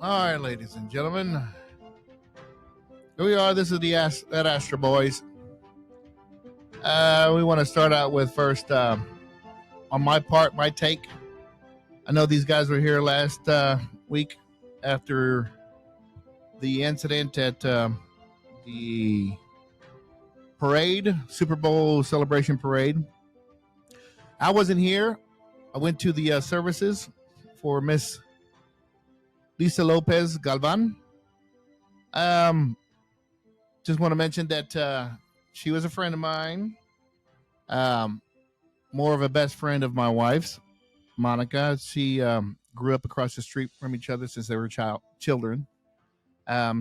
All right, ladies and gentlemen, here we are. This is the That Astro Boys. We want to start out with first, on my part, my take. I know these guys were here last week after the incident at the parade, Super Bowl celebration parade. I wasn't here. I went to the services for Miss Lisa Lopez Galvan. Just want to mention that she was a friend of mine, more of a best friend of my wife's, Monica. She grew up across the street from each other since they were children.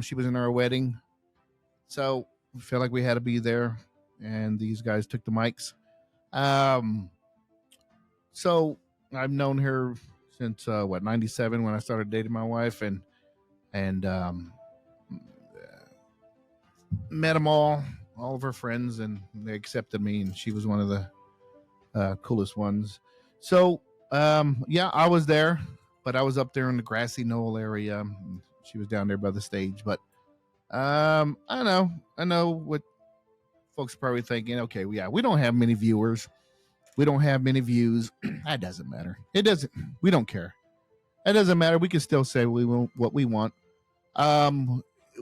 She was in our wedding, so we felt like we had to be there, and these guys took the mics. So I've known her since 97 when I started dating my wife, and met them all of her friends, and they accepted me, and she was one of the coolest ones. So I was there, but I was up there in the grassy knoll area. She was down there by the stage, but I know what folks are probably thinking. Okay, we don't have many viewers. We don't have many views. That doesn't matter. It doesn't. We don't care. It doesn't matter. We can still say what we want.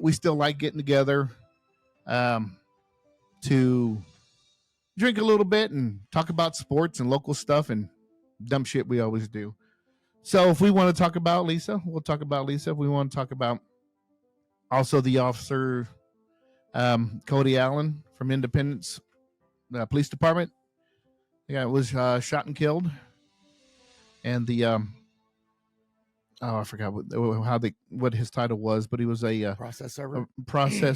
We still like getting together to drink a little bit and talk about sports and local stuff and dumb shit we always do. So if we want to talk about Lisa, we'll talk about Lisa. If we want to talk about also the officer, Cody Allen from Independence Police Department. Yeah, it was shot and killed. And the I forgot what his title was, but he was a process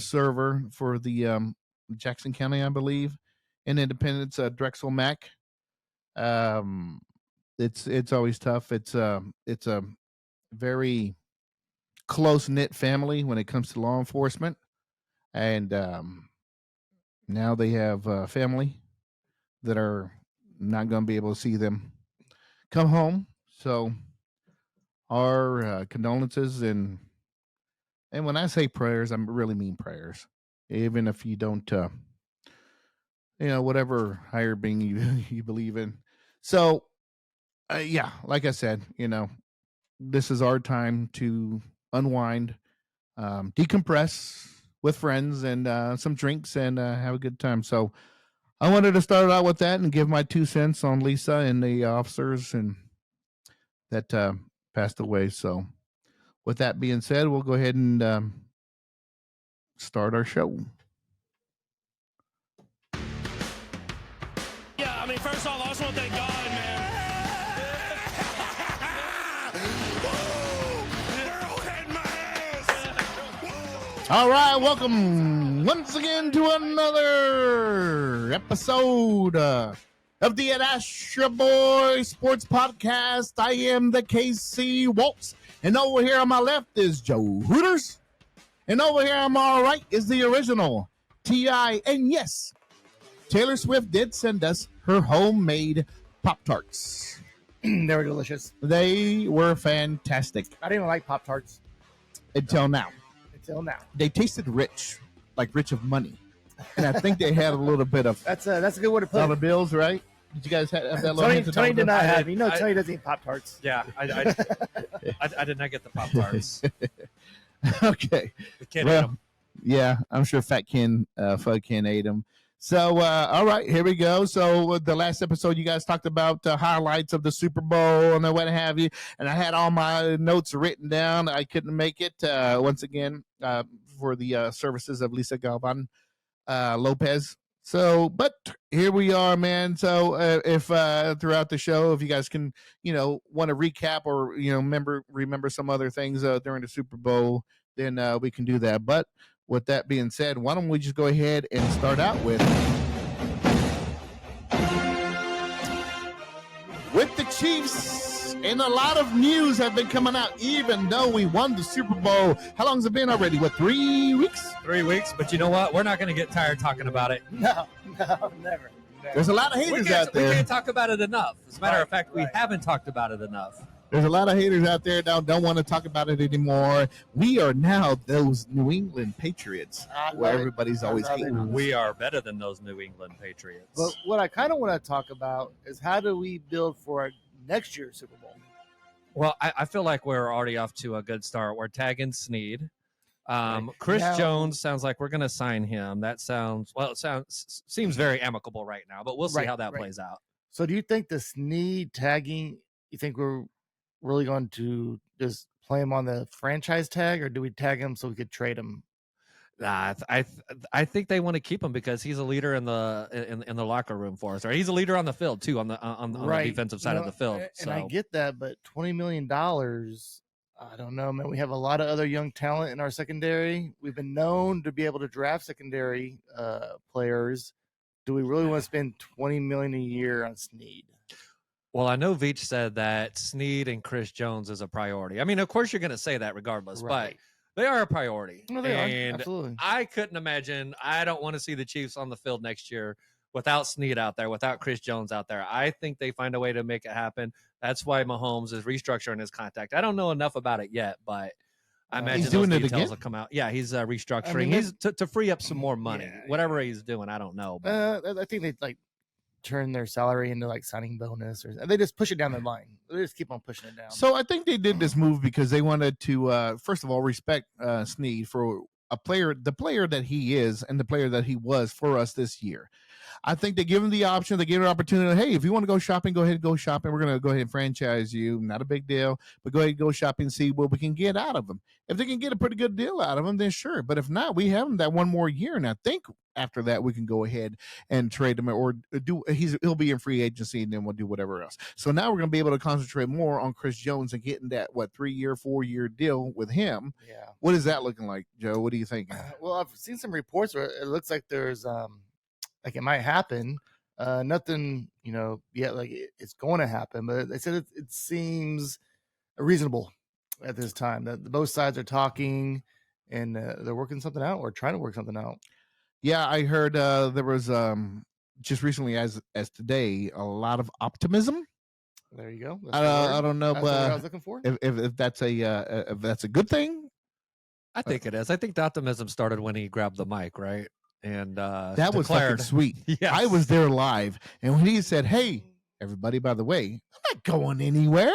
server for the Jackson County, I believe, in Independence. Drexel Mack. It's always tough. It's a very close knit family when it comes to law enforcement, and now they have family that are not going to be able to see them come home. So our condolences, and when I say prayers, I really mean prayers, even if you don't, whatever higher being you believe in. So, like I said, this is our time to unwind, decompress with friends and some drinks and have a good time. So I wanted to start out with that and give my 2 cents on Lisa and the officers and that passed away. So with that being said, we'll go ahead and start our show. Yeah, first off, I just want to thank God, man. All right, welcome once again to another episode of the Astro Boy Sports Podcast. I am the KC Waltz, and over here on my left is Joe Hooters, and over here on my right is the original T.I. And yes, Taylor Swift did send us her homemade Pop-Tarts. They were delicious. They were fantastic. I didn't like Pop-Tarts. Until now. They tasted rich, like rich of money. And I think they had a little bit of... That's a good way to put it. Dollar bills, right? Did you guys have that little hint of Tony did not have. Tony doesn't eat Pop-Tarts. Yeah, I did not get the Pop-Tarts. Okay. The kid ate them. Yeah, I'm sure Fat Ken, Fud Ken ate them. So, all right, here we go. So, the last episode, you guys talked about highlights of the Super Bowl and what have you. And I had all my notes written down. I couldn't make it, once again, for the services of Lisa Galvan Lopez. So, but here we are, man. So, if throughout the show, if you guys can, want to recap or, remember some other things during the Super Bowl, then we can do that. But with that being said, why don't we just go ahead and start out with the Chiefs. And a lot of news have been coming out, even though we won the Super Bowl. How long has it been already? 3 weeks? 3 weeks, but you know what? We're not going to get tired talking about it. No, never. There's a lot of haters out there. We can't talk about it enough. As a matter of fact, we haven't talked about it enough. There's a lot of haters out there that don't want to talk about it anymore. We are now those New England Patriots I where love it. everybody's always love it. hating on us. We are better than those New England Patriots. But what I kind of want to talk about is how do we build for next year's Super Bowl? Well, I feel like we're already off to a good start. We're tagging Snead. Chris Now- Jones sounds like we're going to sign him. That seems very amicable right now, but we'll see Right, how that right. plays out. So do you think the Snead tagging, you think we're really going to just play him on the franchise tag, or do we tag him so we could trade him? Nah, I think they want to keep him because he's a leader in the locker room for us. Right, he's a leader on the field too, on the defensive side of the field. And I get that, but $20 million, I don't know, man. We have a lot of other young talent in our secondary. We've been known to be able to draft secondary players. Do we really want to spend $20 million a year on Snead? Well, I know Veach said that Snead and Chris Jones is a priority. I mean, of course, you're going to say that regardless, but they are a priority. No, they and are. Absolutely. I couldn't imagine. I don't want to see the Chiefs on the field next year without Snead out there, without Chris Jones out there. I think they find a way to make it happen. That's why Mahomes is restructuring his contract. I don't know enough about it yet, but I imagine He's doing those it details again? will come out. Yeah, he's restructuring. I mean, he's to free up some more money. Yeah, Whatever he's doing, I don't know. But I think they like turn their salary into like signing bonus, or they just push it down the line. They just keep on pushing it down. So I think they did this move because they wanted to, first of all, respect Snead for the player that he is and the player that he was for us this year. I think they give him the option. They give him an opportunity. Hey, if you want to go shopping, go ahead and go shopping. We're going to go ahead and franchise you. Not a big deal, but go ahead and go shopping and see what we can get out of him. If they can get a pretty good deal out of him, then sure. But if not, we have him that one more year. And I think after that, we can go ahead and trade him or he'll be in free agency and then we'll do whatever else. So now we're going to be able to concentrate more on Chris Jones and getting that, 3-year, 4-year deal with him. Yeah. What is that looking like, Joe? What do you think? Well, I've seen some reports where it looks like there's like it might happen. Nothing, yet like it's going to happen, but they said it seems reasonable at this time that both sides are talking and they're working something out or trying to work something out. Yeah, I heard there was just recently as today a lot of optimism. There you go. I don't know That's what I was looking for. if that's a good thing. I think it is. I think the optimism started when he grabbed the mic, right? And That was fucking declared, sweet. Yes. I was there live, and when he said, "Hey, everybody, by the way, I'm not going anywhere.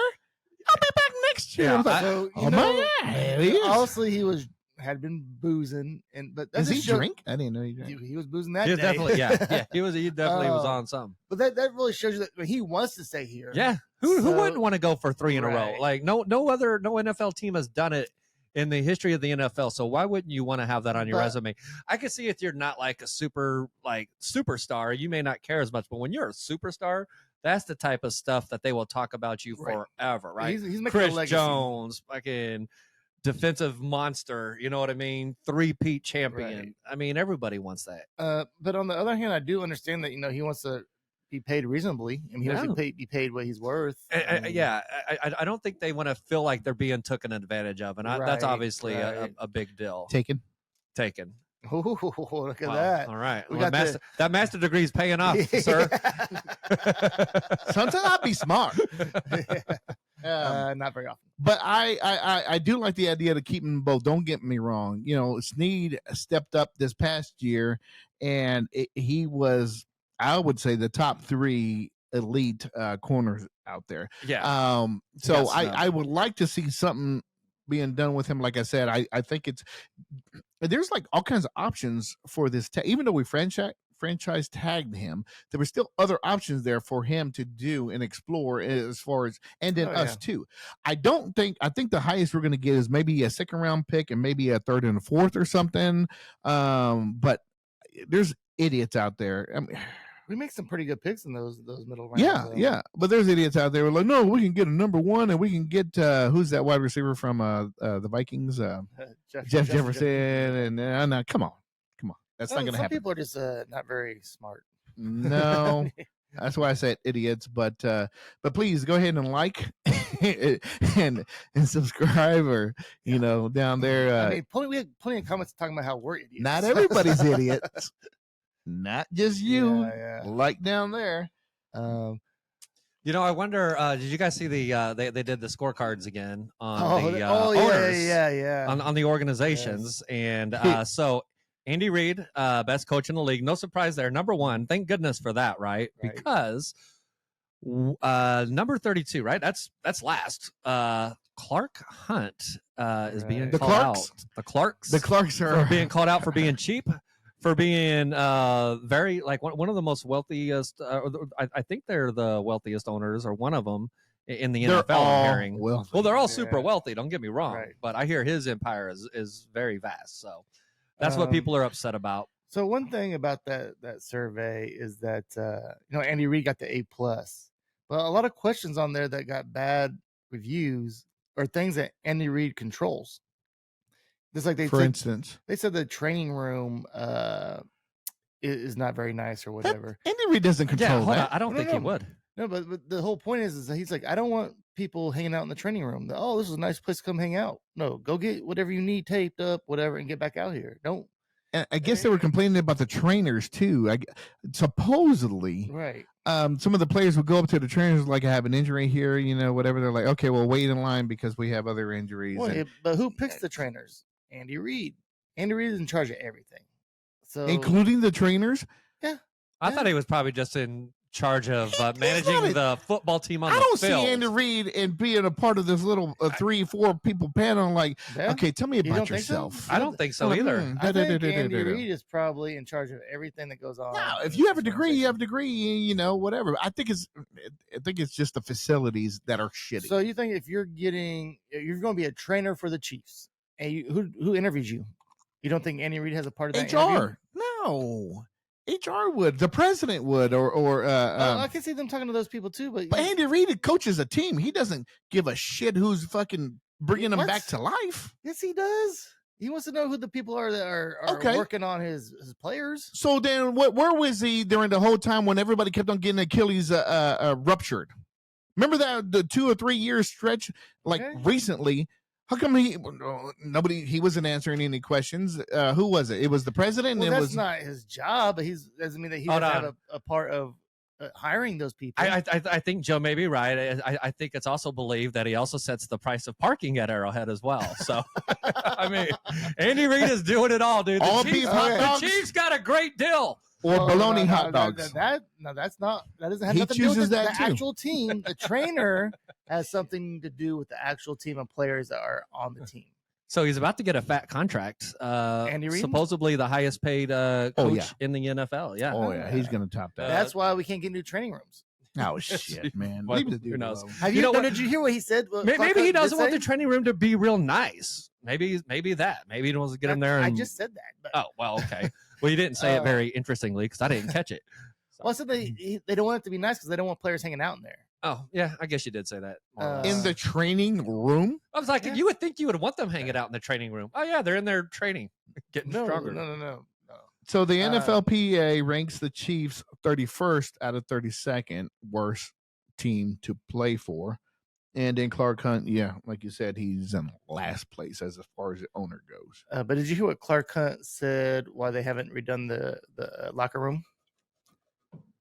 I'll be back next year." Yeah, I was like, So oh my God, he is. obviously he had been boozing, but that Does he just shows- drink? I didn't know he drank. He was boozing that He was day. definitely, yeah. He definitely was Oh. on some. But that really shows you that he wants to stay here. Yeah. Who So- wouldn't want to go for 3 in a row? Right. Like no NFL team has done it in the history of the NFL. So why wouldn't you want to have that on your But- resume? I can see if you're not like a superstar, you may not care as much. But when you're a superstar, that's the type of stuff that they will talk about you Right. forever, right? He's making a Chris legacy. Jones, fucking defensive monster. You know what I mean? 3-peat champion. Right. I mean, everybody wants that. But on the other hand, I do understand that he wants to be paid reasonably. I mean, he wants Yeah. to be paid what he's worth. I mean, Yeah, I don't think they want to feel like they're being taken advantage of, and that's Right, obviously right. a big deal. Taken. Taken. Ooh, look at Wow. that. All right. We Well, got the- that master degree is paying off, sir. Sometimes I'll be smart. Not very often. But I do like the idea to keep them both. Don't get me wrong. Snead stepped up this past year, and he was, I would say, the top 3 elite corners out there. Yeah. So Yes, no. I would like to see something being done with him. Like I said, I think there's like all kinds of options for this. Even though we franchise tagged him, there were still other options there for him to do and explore as far as, and then Oh, us too. I think the highest we're going to get is maybe a 2nd round pick and maybe a 3rd and a 4th or something. But there's idiots out there. I mean, We make some pretty good picks in those middle rounds. yeah, though. yeah. But there's idiots out there who are like, no, we can get a number 1 and we can get who's that wide receiver from the Vikings? Jeff Jefferson. And no, come on. That's not going to Some happen. people are just not very smart. No, that's why I said idiots. But please go ahead and like and subscribe, or down there. I mean, we had plenty of comments talking about how we're idiots. Not everybody's idiots. Not just you. Yeah. Like down there. Yeah, You know, I wonder. Did you guys see the they did the scorecards again on the yeah, owners yeah. on the organizations, and so Andy Reid, best coach in the league, no surprise there. Number one, thank goodness for that, right? Right. Because number 32, right? That's last. Clark Hunt is being The called Clarks? out. The Clarks. The Clarks For are being called out for being cheap, for being very like one of the most wealthiest. I think they're the wealthiest owners, or one of them in the They're NFL. I'm all hearing. wealthy. Well, they're all super Yeah. wealthy. Don't get me wrong, Right. but I hear his empire is very vast. So that's what people are upset about. So one thing about that survey is that Andy Reid got the A+, but a lot of questions on there that got bad reviews are things that Andy Reid controls. Just like for instance. they said the training room is not very nice or whatever. Andy Reid doesn't Yeah, control hold on. that. I don't No, think no, he no. would. No, but the whole point is that he's like, I don't want people hanging out in the training room. Oh, this is a nice place to come hang out. No, go get whatever you need taped up, whatever, and get back out here. Don't. And I guess they were complaining about the trainers too. Supposedly, Right. some of the players would go up to the trainers like, I have an injury here, whatever. They're like, okay, well, wait in line because we have other injuries. Well, and- but who picks the trainers? Andy Reid. Andy Reid is in charge of everything. So including the trainers. I thought he was probably just in charge of managing not a- the football team on I the don't field. see Andy Reid and being a part of this little 3-4 people panel. Like, yeah. okay, tell me You about don't think so? yourself. I don't think so either. I think Andy Reid is probably in charge of everything that goes on. No, in if you have a this degree, you have a organization. degree. Whatever. I think it's just the facilities that are shitty. So you think if you're going to be a trainer for the Chiefs, and who interviews you? You don't think Andy Reid has a part of that? interview? HR, no. HR would, the president would, or I can see them talking to those people too, but Andy Reid coaches a team. He doesn't give a shit who's fucking bringing them What? back to life. yes, he does. He wants to know who the people are that are Okay. working on his players. So then, where was he during the whole time when everybody kept on getting Achilles ruptured? Remember that the 2 or 3 year stretch, like Okay. recently. How come he wasn't answering any questions? Who was it? It was the president. Well, it that's was not his job. But doesn't mean that he Hold doesn't have on. a part of hiring those people. I think Joe may be right. I think it's also believed that he also sets the price of parking at Arrowhead as well. So, I mean, Andy Reid is doing it all, dude. All beef hot the dogs? Chiefs got a great deal. or Oh, bologna no, hot dogs. That doesn't have He nothing to do with chooses the that too. actual team. The trainer has something to do with the actual team of players that are on the team. So he's about to get a fat contract. Andy Reid? Supposedly the highest paid coach yeah. in the NFL. Yeah. Oh yeah, he's gonna top that. That's why we can't get new training rooms. Oh shit, man! Well, Leave the who dude knows? alone. Have You know what? Did you hear what he said? What Maybe Clark he Hunt did doesn't want say? the training room to be real nice. Maybe that. Maybe he wants to get in there. I And, just said that. But, Oh well, okay. Well, you didn't say it very interestingly because I didn't catch it. well, I said they don't want it to be nice because they don't want players hanging out in there. Oh yeah, I guess you did say that. more or less. In the training room. I was like, Yeah. you would think you would want them hanging out in the training room. Oh yeah, they're in there training, getting No, stronger. no. So the Uh, NFLPA ranks the Chiefs 31st out of 32nd worst team to play for. And then Clark Hunt, yeah, like you said, he's in last place as far as the owner goes. But did you hear what Clark Hunt said? Why they haven't redone the locker room?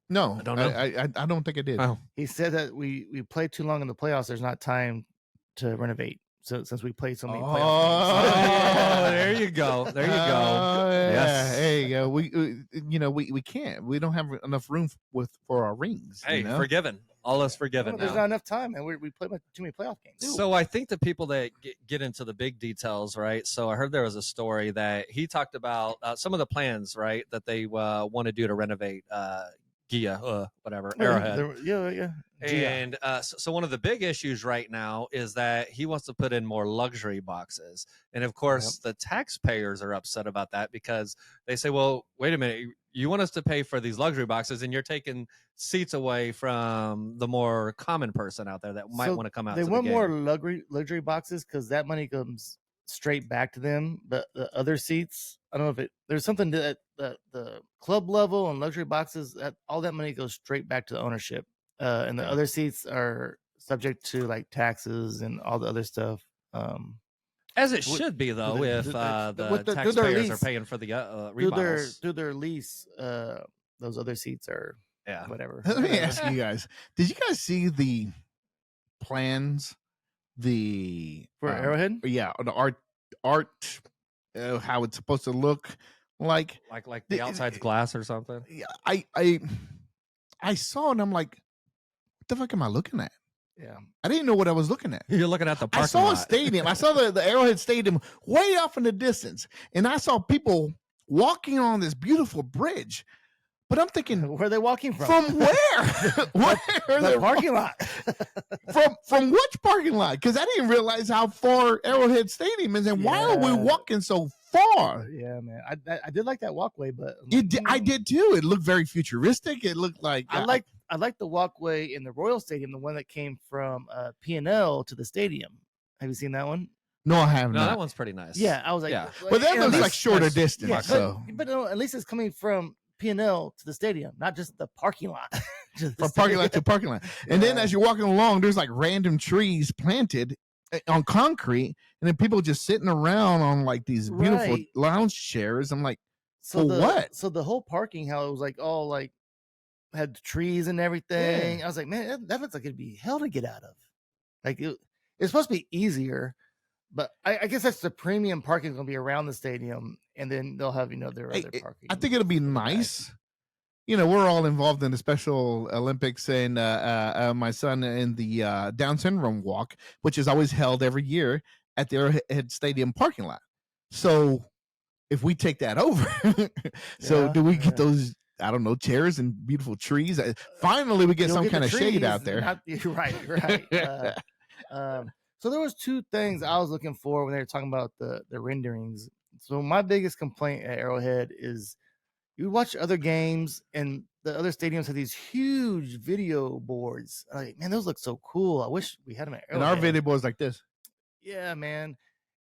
No, I don't know. I don't think I did. Oh. He said that we played too long in the playoffs. There's not time to renovate. So since we played so many playoff Oh, games. there you go. There you go. Oh, yeah, Yes. there you go. We can't. We don't have enough room for our rings. Hey, you know? forgiven. All is forgiven No, there's now. not enough time, and we played too many playoff games. So I think the people that get into the big details, right? So I heard there was a story that he talked about some of the plans, right, that they want to do to renovate Gia, whatever, Arrowhead. Yeah. And so one of the big issues right now is that he wants to put in more luxury boxes. And of course, the taxpayers are upset about that because they say, well, wait a minute, you want us to pay for these luxury boxes and you're taking seats away from the more common person out there that might So want to come out They to want the game. more luxury boxes because that money comes straight back to them. But the other seats, I don't know if there's something that the club level and luxury boxes, that all that money goes straight back to the ownership. And the other seats are subject to like taxes and all the other stuff. As it With- should be, though, with if the- the with the- through their taxpayers are lease. paying for the Through remodels. their lease, those other seats are Yeah. whatever. Let me ask you guys: did you guys see the plans? For Arrowhead? Yeah, the art, how it's supposed to look like. Like the outside's glass or something. Yeah, I saw it and I'm like, what the fuck am I looking at? Yeah. I didn't know what I was looking at. You're looking at the parking I saw lot. a stadium. I saw the Arrowhead Stadium way off in the distance, and I saw people walking on this beautiful bridge. But I'm thinking, Where are they walking from? from where? Where are The they parking lot. from which parking lot? Because I didn't realize how far Arrowhead Stadium is, and why are we Yeah. walking so far? Yeah, man. I did like that walkway, but I did too. It looked very futuristic. It looked like I like the walkway in the Royal Stadium, the one that came from P&L to the stadium. Have you seen that one? No, I have No, not. that one's pretty nice. Yeah, I was like, Yeah. But that and at looks like least- shorter nice. distance. Yeah, so but no, at least it's coming from P&L to the stadium, not just the parking lot. To the from parking lot to stadium. parking lot. And then Yeah. as you're walking along, there's like random trees planted on concrete, and then people just sitting around on like these beautiful Right. lounge chairs. I'm like, So for the, what? So the whole parking, how it was like all like had trees and everything. I was like, man, that looks like it'd be hell to get out of. Like it's supposed to be easier, but I guess that's the premium parking is going to be around the stadium, and then they'll have their Hey, other parking. I think it'll be nice. You know, we're all involved in the Special Olympics, and my son in the Down syndrome walk, which is always held every year at the Arrowhead Stadium parking lot. So if we take that over, so Yeah, do we get yeah. those? I don't know, chairs and beautiful trees. Finally, we get You'll some the kind of shade trees, out there. you're right. So there was two things I was looking for when they were talking about the renderings. So my biggest complaint at Arrowhead is you watch other games and the other stadiums have these huge video boards. Like, man, those look so cool. I wish we had them at And Arrowhead. our video board's like this. Yeah, man.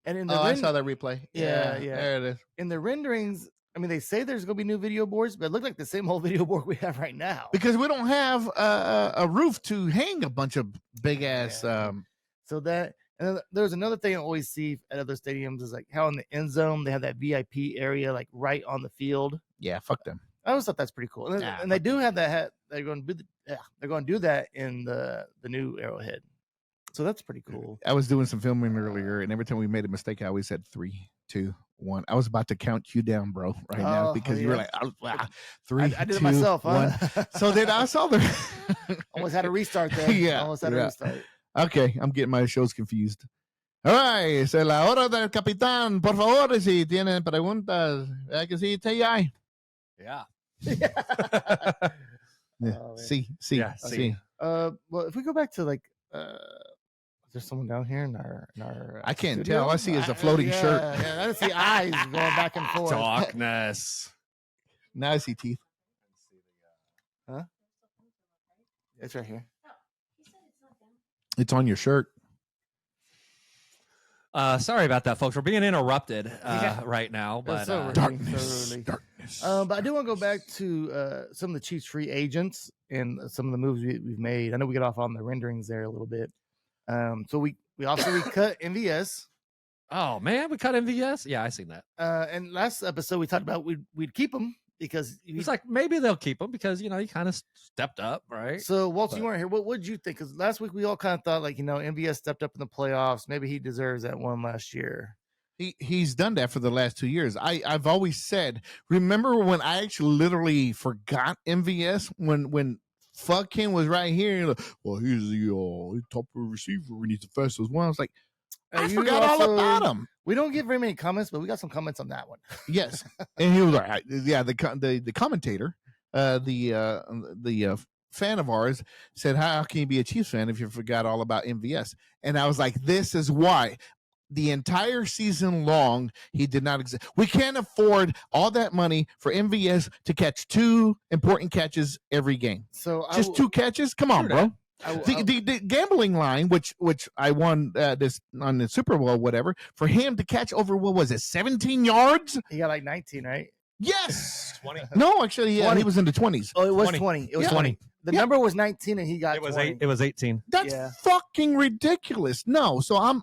And in the I saw that replay. Yeah. There it is. in the renderings, I mean, they say there's gonna be new video boards, but it looked like the same old video board we have right now. Because we don't have a roof to hang a bunch of big ass. Yeah. So that, and then there's another thing I always see at other stadiums is like how in the end zone they have that VIP area like right on the field. Yeah, fuck them. I always thought that's pretty cool, and, Nah, and they do have that. They're going to do. They're going to do that in the new Arrowhead. So that's pretty cool. I was doing some filming earlier, and every time we made a mistake, I always said 3, 2, 1. I was about to count you down, bro, right now Oh, because you were yeah. like, 3, I did it 2, myself. 1. Huh? So then I saw the. Almost had a restart there. Yeah, Almost had a yeah. restart. Okay, I'm getting my shows confused. All right, es la hora del capitán. Por favor, si tienen preguntas, que sí, TI. Yeah. Yeah. Oh, man. See. Yeah, see. Well, if we go back to like, is there someone down here in our? I can't studio? tell. All I see is a floating shirt. Yeah, I just see eyes going back and forth. Darkness. Now I see teeth. It's right here. It's on your shirt. Sorry about that, folks. We're being interrupted Yeah. right now, but so rude. Darkness. early. Darkness. But I do want to go back to some of the Chiefs free agents and some of the moves we've made. I know we got off on the renderings there a little bit. So we also cut MVS. oh man, we cut MVS. Yeah, I seen that. And last episode we talked about we'd keep him because It's like maybe they'll keep him because he kind of stepped up, right? So, Walter, you But- weren't here. What did you think? Because last week we all kind of thought, like, MVS stepped up in the playoffs. Maybe he deserves that one last year. He's done that for the last 2 years. I've always said, remember when I actually literally forgot MVS when fucking was right here? You're like, well, he's the top receiver and he's the fastest one. I was like, I You forgot all also- about him. We don't get very many comments, but we got some comments on that one. Yes, and he was like, yeah, the commentator, the fan of ours said, how can you be a Chiefs fan if you forgot all about MVS? And I was like, this is why. The entire season long, he did not exist. We can't afford all that money for MVS to catch 2 important catches every game. So Just 2 catches? Come on, True that. bro. The gambling line, which I won this on the Super Bowl, whatever, for him to catch over, what was it, 17 yards? he got like 19, right? Yes. 20. No, actually, yeah, 20. he was in the 20s. Oh, it was 20. 20. It was Yeah. 20. The Yeah. number was 19, and he got It was 20. It was 18. That's Yeah. fucking ridiculous. No, so I'm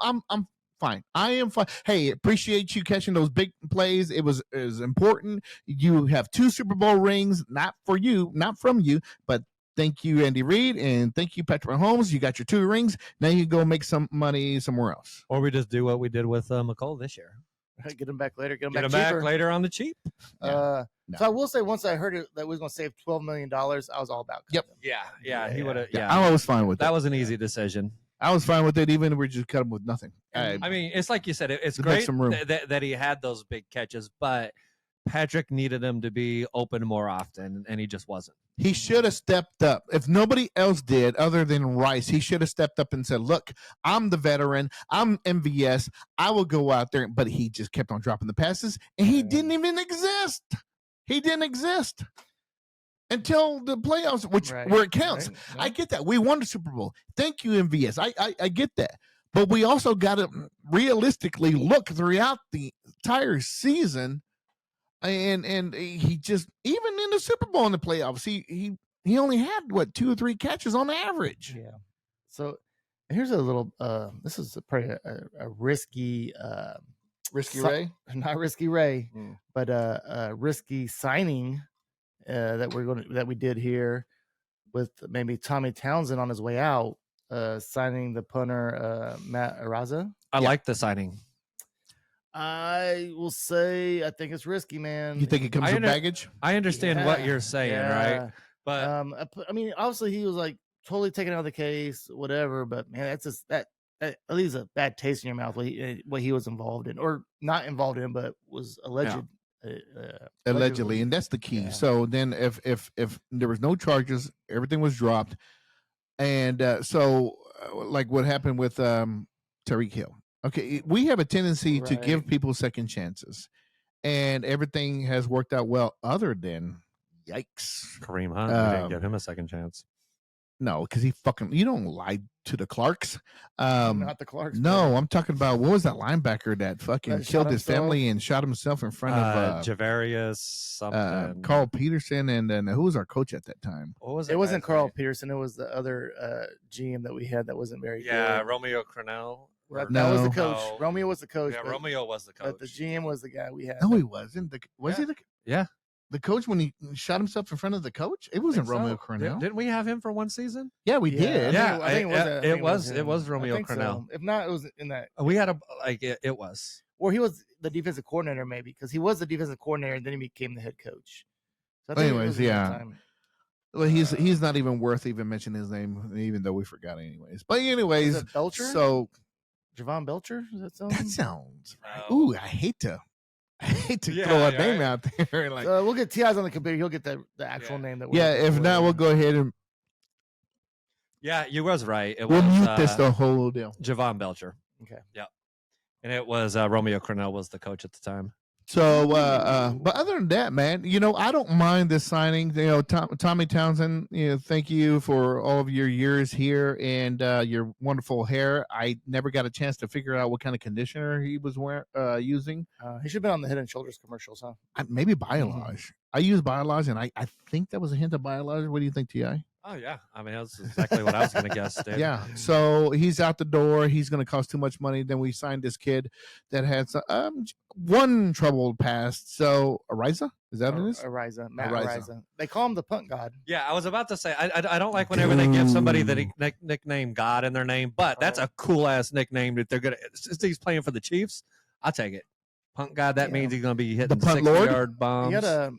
fine. I am fine. Hey, appreciate you catching those big plays. It was important. You have 2 Super Bowl rings, not for you, not from you, but thank you, Andy Reid, and thank you, Patrick Mahomes. You got your 2 rings. Now you can go make some money somewhere else. Or we just do what we did with McCall this year. Get him back later. Get him Get back him back cheaper. later on the cheap. No. So I will say, once I heard it that we was going to save $12 million, I was all about. Yep. Yeah, he would have. Yeah, Yeah, I was fine with that that. was an easy decision. I was fine with it, even if we just cut him with nothing. I mean, it's like you said, it's To make great some room. that he had those big catches, but Patrick needed him to be open more often, and he just wasn't. He should have stepped up. If nobody else did, other than Rice, he should have stepped up and said, "Look, I'm the veteran. I'm MVS. I will go out there." But he just kept on dropping the passes, and he didn't even exist. He didn't exist until the playoffs, which Right, where it counts. right, I right. get that. We won the Super Bowl. Thank you, MVS. I get that. But we also got to realistically look throughout the entire season. And he just, even in the Super Bowl in the playoffs, he only had 2 or 3 catches on average. Yeah. So here's a little. This is probably a risky. Risky So- Ray. Not risky Ray, Mm. but a risky signing that we did here with maybe Tommy Townsend on his way out, signing the punter Matt Araza. I like the signing. I will say I think it's risky, man. You think it comes I with under- baggage? I understand what Yeah, you're saying, yeah. right? But I mean, obviously he was like totally taken out of the case, whatever. But man, that's just that leaves a bad taste in your mouth what he was involved in, or not involved in, but was alleged. Allegedly, and that's the key. Yeah. So then, if there was no charges, everything was dropped, and like what happened with Tyreek Hill. Okay, we have a tendency to give Right. people second chances, and everything has worked out well. Other than, yikes, Kareem Hunt, we didn't give him a second chance. no, because you don't lie to the Clarks. not the Clarks. No, I'm talking about, what was that linebacker that fucking That killed shot his himself? family and shot himself in front of Javarius something. Carl Peterson, and then who was our coach at that time? What was It wasn't guy's Carl name? Peterson. It was the other GM that we had that wasn't very Yeah, good. Romeo Crennel. That No. was the coach. No. Romeo was the coach. Yeah, but, Romeo was the coach. but the GM was the guy we had. No, he wasn't. Was he Yeah. the Yeah. the coach when he shot himself in front of the coach? It wasn't Think so. Romeo Cornell. Didn't we have him for one season? Yeah, we did. Yeah. I think it was. it- I think it was- it him. was I Romeo think so. Crennel. If not, it was in that. We had it was. Or he was the defensive coordinator, maybe, because he was the defensive coordinator and then he became the head coach. So I think it Anyways, was in that yeah. time. Well, he's not even worth even mentioning his name, even though we forgot anyways. But Was anyways, it Belcher? so Javon Belcher? Does that sound? that sounds No. ooh, I hate to Yeah, throw a yeah, name right. out there. Like, We'll get Ti's on the computer. He'll get the actual Yeah. name that. we're yeah, looking if for. not, we'll go ahead and Yeah, you was right. It we'll was mute this the whole deal. Javon Belcher. Okay. Yep. And it was Romeo Crennel was the coach at the time. So, but other than that, man, I don't mind this signing. Tommy Townsend, thank you for all of your years here and your wonderful hair. I never got a chance to figure out what kind of conditioner he was using. He should have been on the Head and Shoulders commercials, huh? Maybe Biolage. I use Biolage, and I think that was a hint of Biolage. What do you think, Ti? Oh yeah, I mean that's exactly what I was going to guess. Dude. Yeah. So he's out the door. He's going to cost too much money. Then we signed this kid that had one troubled past. So Ariza, is that what it is? Ariza, Matt Ariza. Ariza. They call him the punt god. Yeah, I was about to say I don't like whenever they give somebody the Dude. nickname God in their name, but that's Oh. a cool ass nickname that they're gonna. Since he's playing for the Chiefs, I'll take it. Punt God. That Yeah. means he's gonna be hitting punt 60 lord? yard bombs.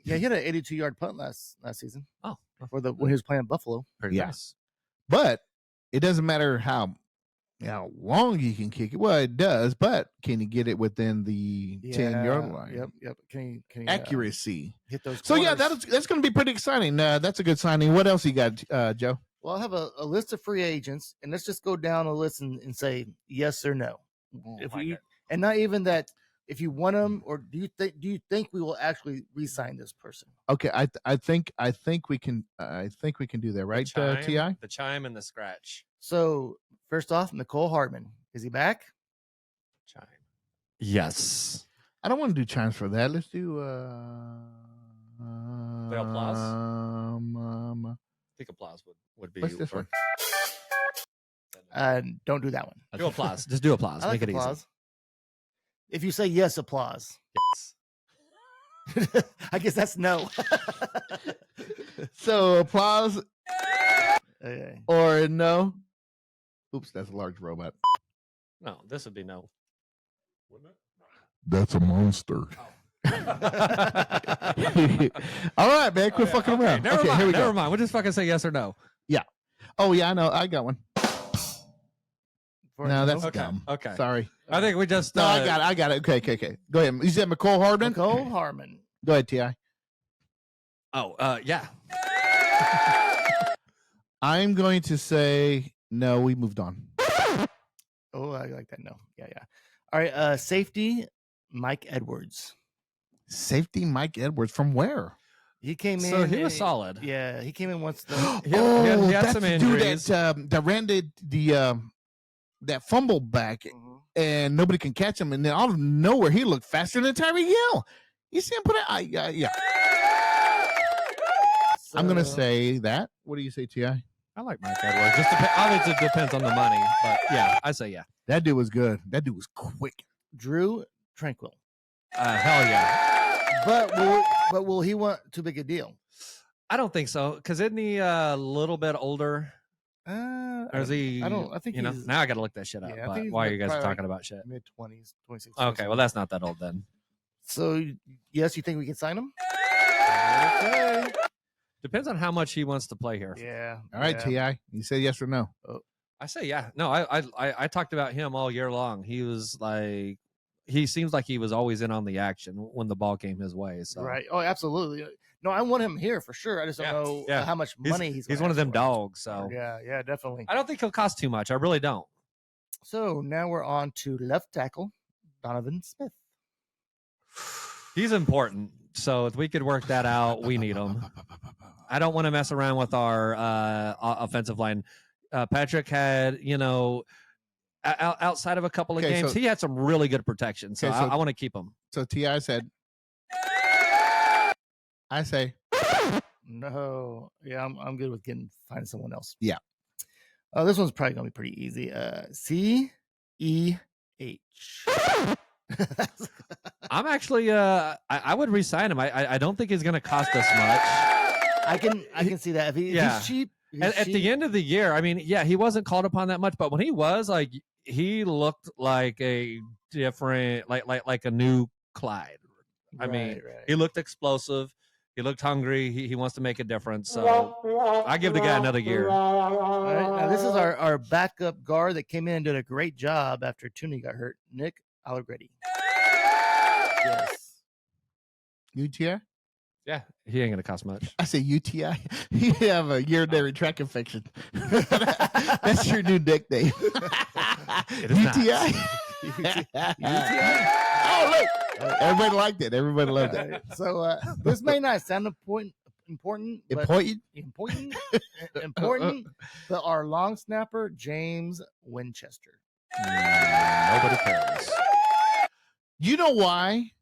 He had an 82-yard punt last season. Oh. When he was playing Buffalo. Pretty Yeah. nice. But it doesn't matter how long he can kick it. Well, it does, but can he get it within the 10-yard line? Yep. Can he Accuracy. hit those? So yeah, corners? that's going to be pretty exciting. That's a good signing. What else you got, Joe? Well, I have a list of free agents, and let's just go down a list and say yes or no. If like we it. and not even that. If you want them, or do you think we will actually re-sign this person? Okay, I think we can do that, right? Ti. The chime and the scratch. So first off, Nicole Hartman, is he back? Chime. Yes. I don't want to do chimes for that. Let's do The applause? I think applause would be. what's this one? Don't do that one. Do applause. Just do applause. I like Make it applause. easy. If you say yes, applause. Yes. I guess that's no. So applause Okay. or no? Oops, that's a large robot. No, this would be no. That's a monster. Oh. All right, man. Quit fucking Okay, around. Never Okay, mind. here we Never go. mind. We'll just fucking say yes or no. Oh yeah, I know. I got one. For No, that's Okay, dumb. okay. Sorry. I think we just. No, I got it. I got it. Okay. Go ahead. You said McCole Hardman? Nicole Harmon. Go ahead, Ti. Oh, yeah. I'm going to say no. We moved on. Oh, I like that. No. Yeah. All right. Safety, Mike Edwards. Safety Mike Edwards from where? He came in. So he was and- solid. Yeah, he came in once. The, He had that's some the dude injuries. that ran that fumble back, and nobody can catch him. And then out of nowhere, he looked faster than Tyreek Hill. You see him put it? Yeah. I'm gonna So, say that. What do you say, Ti? I like Mike Edwards. Obviously, it depends on the money, but yeah, I say yeah. That dude was good. That dude was quick. Drew Tranquil. Hell yeah. But will he want too big a deal? I don't think so, because isn't he a little bit older? Or is he? I don't. I think you know. he's Now I got to look that shit up. Yeah, I but think he's why are like you guys probably talking about shit? mid-20s, 26. Okay, well that's not that old then. So yes, you think we can sign him? Okay. Depends on how much he wants to play here. Yeah. All right, yeah. Ti. You say yes or no? I say yeah. No, I talked about him all year long. He was like, he seems like he was always in on the action when the ball came his way. So Right. Oh, absolutely. No, I want him here for sure. I just don't Yeah, know yeah. how much money he's. he's gonna one of ask them for. dogs. So Yeah, definitely. I don't think he'll cost too much. I really don't. So now we're on to left tackle, Donovan Smith. He's important. So if we could work that out, we need him. I don't want to mess around with our offensive line. Patrick had, outside of a couple of Okay, games, so- he had some really good protection. So Okay, so- I want to keep him. So Ti said. I say No, yeah, I'm good with finding someone else. Yeah. This one's probably gonna be pretty easy. CEH. I'm actually, I would resign him. I don't think he's going to cost us much. I can see that if Yeah. he's cheap. At the end of the year, I mean, yeah, he wasn't called upon that much, but when he was, like, he looked like a different, like a new Clyde. I mean, he looked explosive. He looked hungry. He wants to make a difference. So I give the guy another year. All right, now this is our backup guard that came in and did a great job after Tooney got hurt. Nick Allegretti. Yes. UTI. Yeah, he ain't gonna cost much. I say UTI. You have a urinary tract infection. That's your new nickname. It is not. UTI. UTI? Oh, look. Everybody liked it. Everybody loved it. So this may not sound important, but Important. important, but our long snapper James Winchester. Nobody cares. You know why?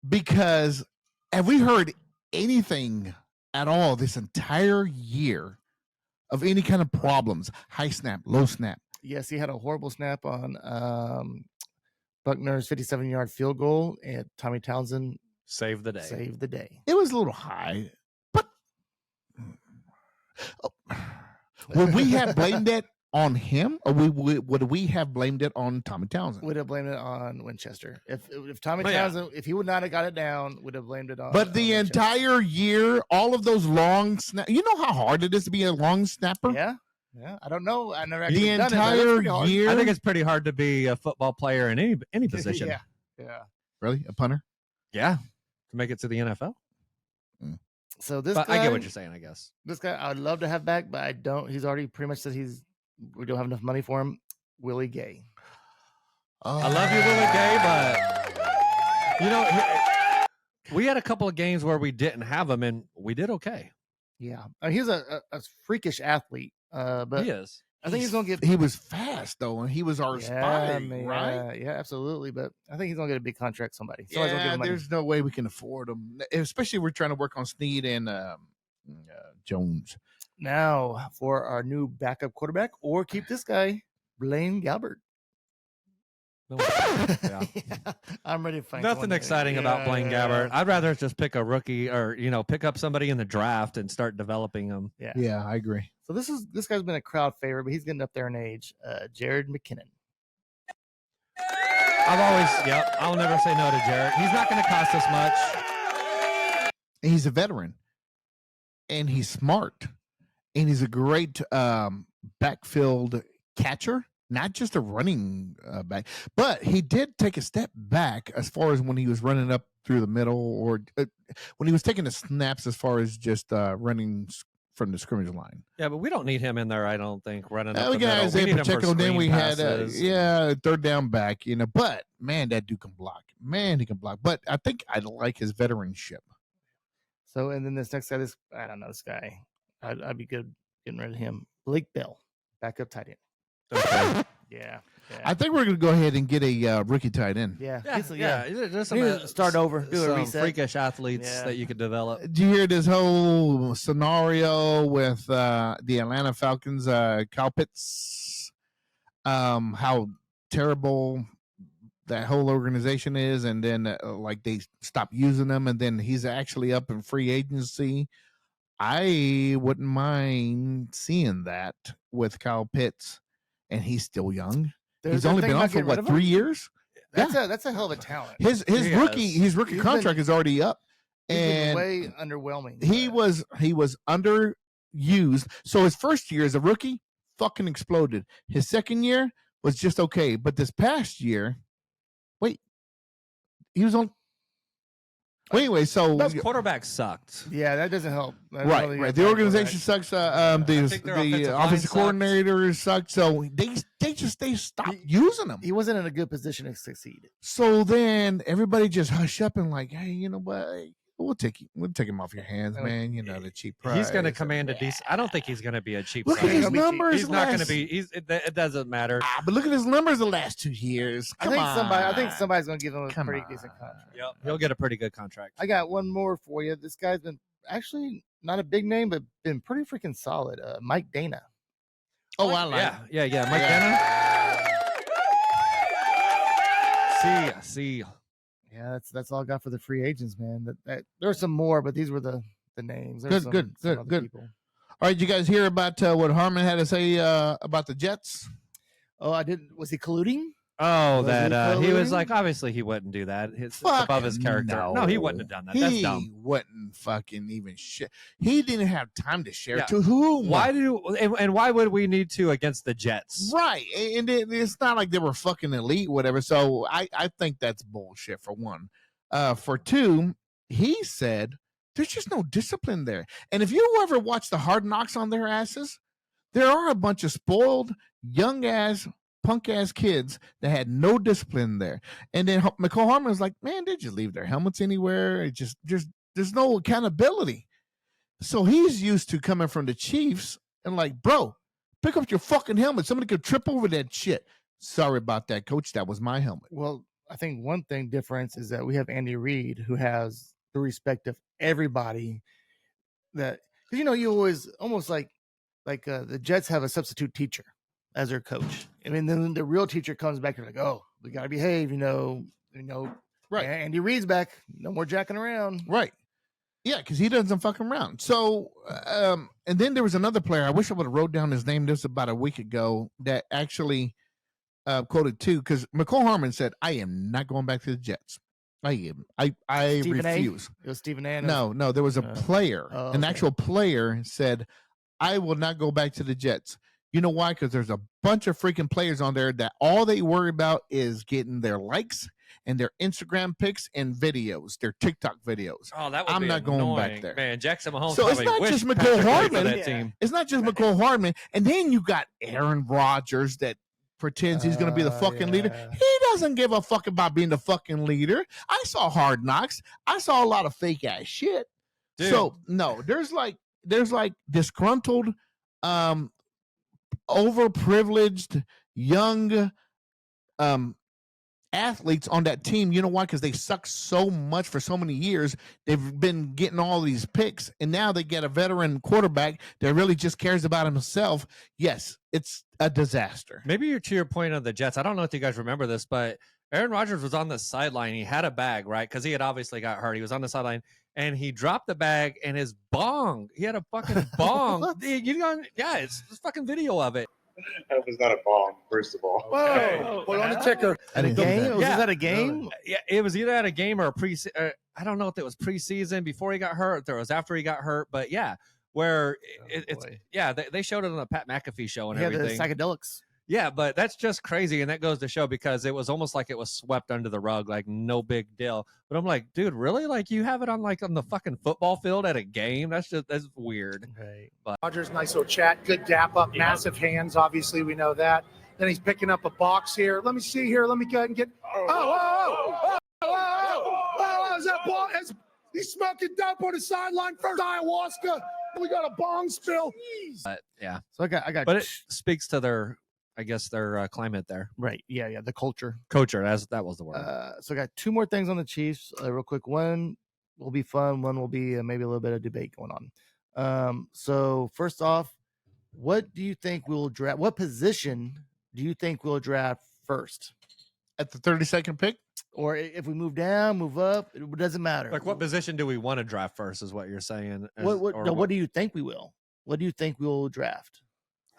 Because have we heard anything at all this entire year of any kind of problems? High snap, low snap. Yes, he had a horrible snap on Buckner's 57-yard field goal, and Tommy Townsend Save the day. saved the day. It was a little high, but would we have blamed it on him, or would we have blamed it on Tommy Townsend? Would have blamed it on Winchester. If Tommy Oh, yeah. Townsend, if he would not have got it down, would have blamed it on. But the Winchester. entire year, all of those long snap. You know how hard it is to be a long snapper. Yeah. I don't know. I never actually The done it, but it's entire pretty hard. year. I think it's pretty hard to be a football player in any position. Yeah. Really a punter. Yeah, to make it to the NFL. So this But guy, I get what you're saying. I guess. this guy, I would love to have back, but I don't. He's already pretty much said we don't have enough money for him. Willie Gay. I love you, Willie Gay, but you know, we had a couple of games where we didn't have him, and we did okay. Yeah, he's a freakish athlete. But He is. I think he's gonna get. He was fast though, and he was our spy, man, right? Yeah, absolutely. But I think he's gonna get a big contract. Somebody's gonna give Yeah, him money. there's no way we can afford him, especially we're trying to work on Snead and Jones. Now for our new backup quarterback, or keep this guy, Blaine Galbert. No one- yeah. Yeah, I'm ready to find Nothing someone. exciting about Blaine Gabbert. I'd rather just pick a rookie or pick up somebody in the draft and start developing them. Yeah. Yeah, I agree. So this guy's been a crowd favorite, but he's getting up there in age. Jared McKinnon. I'll never say no to Jared. He's not going to cost us much. He's a veteran, and he's smart, and he's a great backfield catcher. Not just a running back, but he did take a step back as far as when he was running up through the middle, or when he was taking the snaps as far as just running from the scrimmage line. Yeah, but we don't need him in there. I don't think running up We the got middle. We Isaiah need him for Pacheco. Then screen we had passes. third down back. But man, that dude can block. Man, he can block. But I think I like his veteranship. So and then this next guy, I don't know this guy. I'd be good getting rid of him. Blake Bell, backup tight end. Okay. Yeah. I think we're going to go ahead and get a rookie tight end. Yeah. There's We need to start over, do a some reset. freakish athletes Yeah. that you could develop. Did you hear this whole scenario with the Atlanta Falcons, Kyle Pitts? How terrible that whole organization is, and then like they stopped using him, and then he's actually up in free agency. I wouldn't mind seeing that with Kyle Pitts, and he's still young. He's only been on for what, 3 years? That's a hell of a talent. His He rookie has. contract is already up, He's been and way underwhelming. he was underused. So his first year as a rookie fucking exploded. His second year was just okay, but this past year, he was on. Well, anyway, so Those quarterbacks sucked. Yeah, that doesn't help. That right. really The organization sucks. think their offensive The line offensive sucks. coordinators suck. So they stopped using them. He wasn't in a good position to succeed. So then everybody just hush up and like, hey, you know what? We'll take him off your hands, man. The cheap price. He's going to command a decent. I don't think he's going to be a cheap. Look at price. his numbers. He's not going to last- be. It doesn't matter. But look at his numbers the last 2 years. I think somebody's going to give him a Come pretty on. decent contract. Yep, he'll get a pretty good contract. I got one more for you. This guy's been actually not a big name, but been pretty freaking solid. Mike Dana. Oh, I like. Yeah. Mike Dana. See. Yeah, that's all I got for the free agents, man. That there's some more, but these were the names. There's Good. some other people. All right, you guys hear about what Harmon had to say about the Jets? Oh, I didn't. Was he colluding? Oh, Was that he he was colluding? like, obviously he wouldn't do that. It's Fuck above his character. No, he wouldn't have done that. That's He dumb. wouldn't fucking even share. He didn't have time to share Yeah. to whom. And why would we need to against the Jets? Right, and it's not like they were fucking elite, whatever. So I think that's bullshit for one. For two, he said there's just no discipline there. And if you ever watch the Hard Knocks on their asses, there are a bunch of spoiled, young ass, punk ass kids that had no discipline there. And then McCall Harmon was like, man, they just leave their helmets anywhere. It just there's no accountability. So he's used to coming from the Chiefs and like, bro, pick up your fucking helmet. Somebody could trip over that shit. Sorry about that, coach. That was my helmet. Well, I think one thing difference is that we have Andy Reid, who has the respect of everybody. That because you always almost like the Jets have a substitute teacher as their coach. I mean, then the real teacher comes back and like, oh, we got to behave. Right. Andy Reid's back. No more jacking around. Right. Yeah, because he doesn't fucking around. So, and then there was another player. I wish I would have wrote down his name. This was about a week ago that actually quoted too, because McCall Harmon said, "I am not going back to the Jets. I Stephen A? refuse." It was Stephen A. No, there was a player, an okay. actual player said, "I will not go back to the Jets." You know why? Because there's a bunch of freaking players on there that all they worry about is getting their likes and their Instagram pics and videos, their TikTok videos. Oh, that would I'm be not going back annoying. there. Man, Jackson Mahomes. So it's probably not wished just McCall Patrick played for Harmon. that Yeah. team. It's not just McCall Harmon. And then you got Aaron Rodgers that pretends he's going to be the fucking leader. yeah. He doesn't give a fuck about being the fucking leader. I saw Hard Knocks. I saw a lot of fake ass shit. Dude. So no, there's like disgruntled, overprivileged young athletes on that team. You know why? Because they suck so much for so many years. They've been getting all these picks, and now they get a veteran quarterback that really just cares about himself. Yes, it's a disaster. Maybe you're to your point on the Jets. I don't know if you guys remember this, but Aaron Rodgers was on the sideline. He had a bag, right? Because he had obviously got hurt. He was on the sideline, and he dropped the bag, and his bong. He had a fucking bong. It's fucking video of it. That was not a bomb, first of all. Whoa! Put on the ticker. At a game? Was that a game? Yeah, it was either at a game or a pre. I don't know if it was preseason before he got hurt, or it was after he got hurt. But yeah, where they showed it on the Pat McAfee show and everything. The psychedelics. Yeah, but that's just crazy, and that goes to show because it was almost like it was swept under the rug, like no big deal. But I'm like, dude, really? Like you have it on the fucking football field at a game? That's weird. Right. But Rodgers, nice little chat, good dap up, massive hands. Obviously, we know that. Then he's picking up a box here. Let me see here. Let me go ahead and get. Oh, is that ball? He's smoking dope on the sideline. First ayahuasca. We got a bong spill. But yeah, So I got. but it speaks to their climate there. right. Yeah. The culture. Culture, that was the word. So I got two more things on the Chiefs, real quick. One will be fun. One will be maybe a little bit of debate going on. So first off, what do you think we'll draft? What position do you think we'll draft first? At the 32nd pick, Or if we move down, move up, it doesn't matter. Like, what position do we want to draft first? Is what you're saying? What do you think we will? What do you think we'll draft?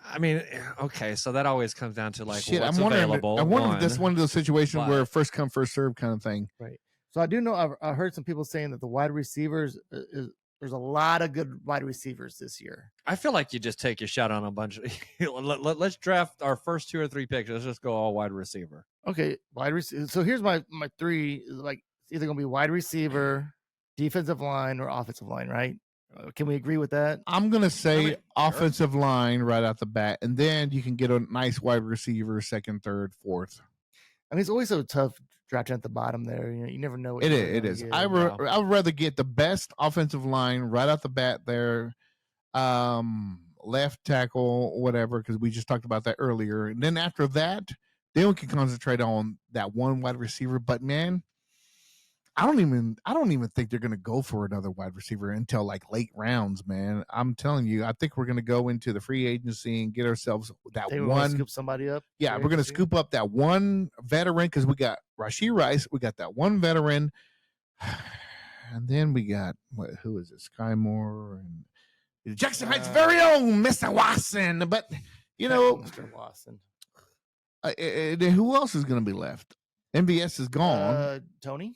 I mean, okay, so that always comes down to like shit. what's I'm wondering. available. I wonder if that's one of those situations but- where first come first serve kind of thing. So I do know I heard some people saying that the wide receivers there's a lot of good wide receivers this year. I feel like you just take your shot on a bunch. Let's draft our first 2 or 3 picks. Let's just go all wide receiver. Okay, wide receiver. So here's my three. Is like it's either gonna be wide receiver, defensive line, or offensive line. Right? Can we agree with that? I'm gonna say sure. offensive line right out the bat, and then you can get a nice wide receiver, second, third, fourth. I mean, it's always so tough drafting at the bottom there. You never know. What It you're is. It gonna is. get. I would rather get the best offensive line right out the bat there, left tackle, whatever, because we just talked about that earlier. And then after that, then we can concentrate on that one wide receiver. But man, I don't even think they're gonna go for another wide receiver until like late rounds, man. I'm telling you, I think we're gonna go into the free agency and get ourselves that They wanna one. scoop somebody up. Yeah, free we're gonna agency? scoop up that one veteran because we got Rashee Rice, we got that one veteran, and then we got who is it? Sky Moore and Jackson Heights' very own Mr. Watson. But you know, Mr. Watson. who else is gonna be left? MVS is gone. Tony.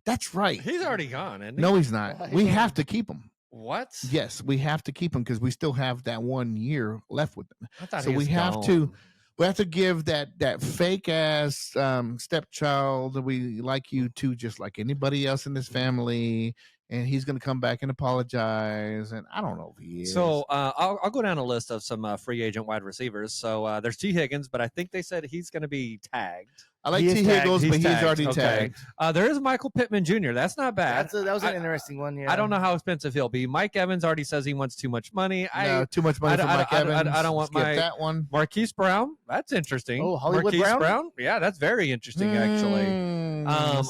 That's right. He's already gone, isn't he? No, he's not. We have to keep him. What? Yes, we have to keep him because we still have that 1 year left with them. I thought So he we was have to- gone. We have to give that fake ass stepchild we like you to just like anybody else in this family, and he's gonna come back and apologize. And I don't know if he is. So I'll go down a list of some free agent wide receivers. So there's T. Higgins, but I think they said he's going to be tagged. I like he is T. tagged. Higgles, He's but he's tagged. already Okay. tagged. There is Michael Pittman Jr. That's not bad. That was an I- interesting one. Yeah. I don't know how expensive he'll be. Mike Evans already says he wants too much money. No, too much money I- for I- Mike I- I- Evans. I don't want Skip my- that one. Marquise Brown, that's interesting. Oh, Hollywood Marquise Brown? Yeah, that's very interesting, actually.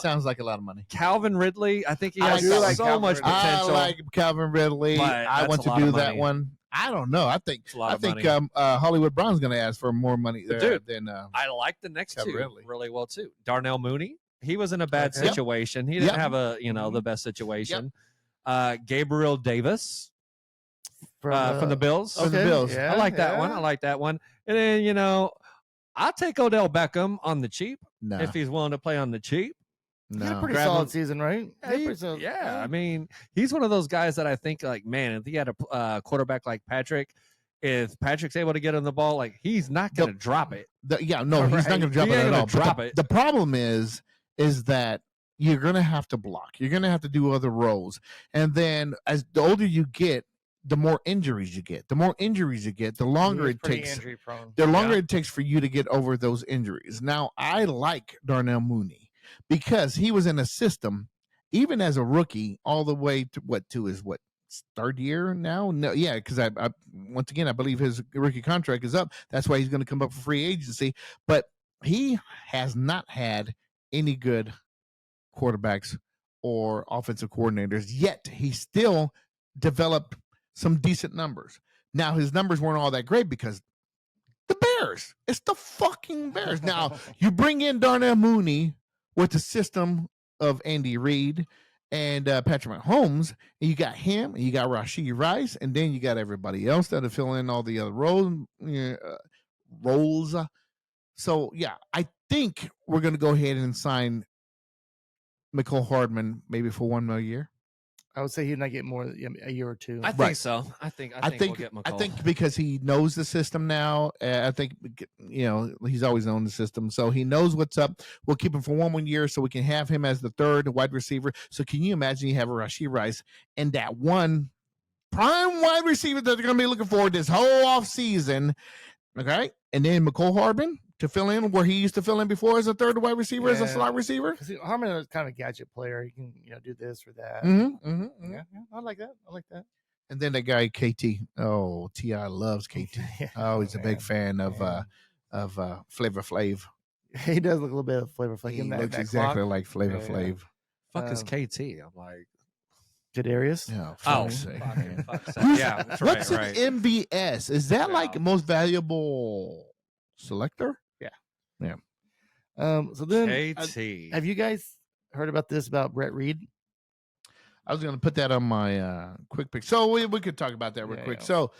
Sounds like a lot of money. Calvin Ridley, I think he I has do like so Calvin much Ridley. potential. I like Calvin Ridley. But I that's want a to lot do of that money. one. I don't know. I think It's a lot of money. Hollywood Brown's going to ask for more money there Dude, than I like the next Calvin two Ridley. really well too. Darnell Mooney, he was in a bad Okay. situation. He didn't Yep. have the best situation. Gabriel Davis from the Bills. from the Bills. Yeah, I like that yeah. one. I like that one. And then I'll take Odell Beckham on the cheap no, if he's willing to play on the cheap. He had a no. pretty Grab solid him. season, right? Yeah, Pretty solid. I mean, he's one of those guys that I think, like, man, if he had a quarterback like Patrick, if Patrick's able to get him the ball, like, he's not going to drop it. He's not going to drop He it ain't at gonna all. But drop it. The problem is that you're going to have to block. You're going to have to do other roles, and then as the older you get, the more injuries you get. The more injuries you get, the longer He was it pretty takes. Injury prone. The longer it takes for you to get over those injuries. Now, I like Darnell Mooney because he was in a system, even as a rookie, all the way to his third year now? No, yeah, because I once again I believe his rookie contract is up. That's why he's going to come up for free agency. But he has not had any good quarterbacks or offensive coordinators, yet he still developed some decent numbers. Now, his numbers weren't all that great because the Bears. It's the fucking Bears. Now, you bring in Darnell Mooney with the system of Andy Reid and Patrick Mahomes, and you got him, and you got Rashee Rice, and then you got everybody else that'll fill in all the other roles. So, yeah, I think we're going to go ahead and sign Mecole Hardman maybe for 1 more year. I would say he'd not get more a year or two. I think so. I think we'll get McCall. I think because he knows the system now. I think he's always known the system, so he knows what's up. We'll keep him for 1 more year, so we can have him as the third wide receiver. So can you imagine you have a Rashee Rice and that one prime wide receiver that they're going to be looking for this whole off season, okay? And then Mecole Hardman to fill in where he used to fill in before as a third wide receiver, as a slot receiver. Harmon is kind of a gadget player. He can do this or that. Yeah, I like that. And then that guy KT. Oh, T.I. loves KT. Oh, he's a big fan of Flavor Flav. He does look a little bit of Flavor Flav. He looks exactly like Flavor Flav. Fuck is KT? I'm like Kadarius. Yeah. Fuck's sake. Yeah. What's right. an MVS? Is that like most valuable selector? Yeah. So then, KT. have you guys heard about this about Brett Reed? I was going to put that on my quick pick. So we could talk about that real quick. Yeah. So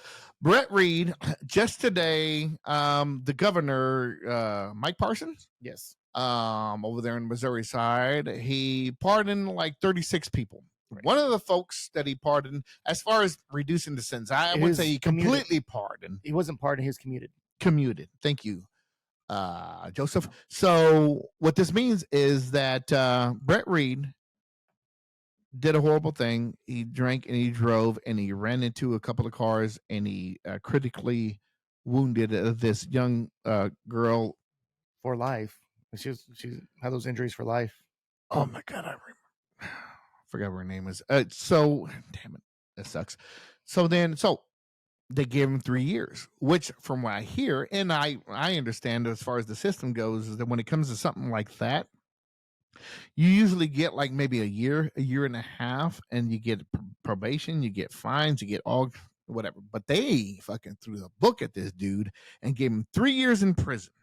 Brett Reed, just today, the governor, Mike Parsons, Yes. over there in Missouri side, he pardoned like 36 people. Right. One of the folks that he pardoned, as far as reducing the sentence, I wouldn't say he completely pardoned. He wasn't pardoned. He was commuted. Thank you, Joseph. So what this means is that Brett Reed did a horrible thing. He drank and he drove and he ran into a couple of cars and he critically wounded this young girl for life. She had those injuries for life. Oh my God, I forgot what her name is. So damn it, that sucks. So they gave him 3 years, which from what I hear, and I understand as far as the system goes, is that when it comes to something like that, you usually get like maybe a year and a half, and you get probation, you get fines, you get all whatever. But they fucking threw the book at this dude and gave him 3 years in prison.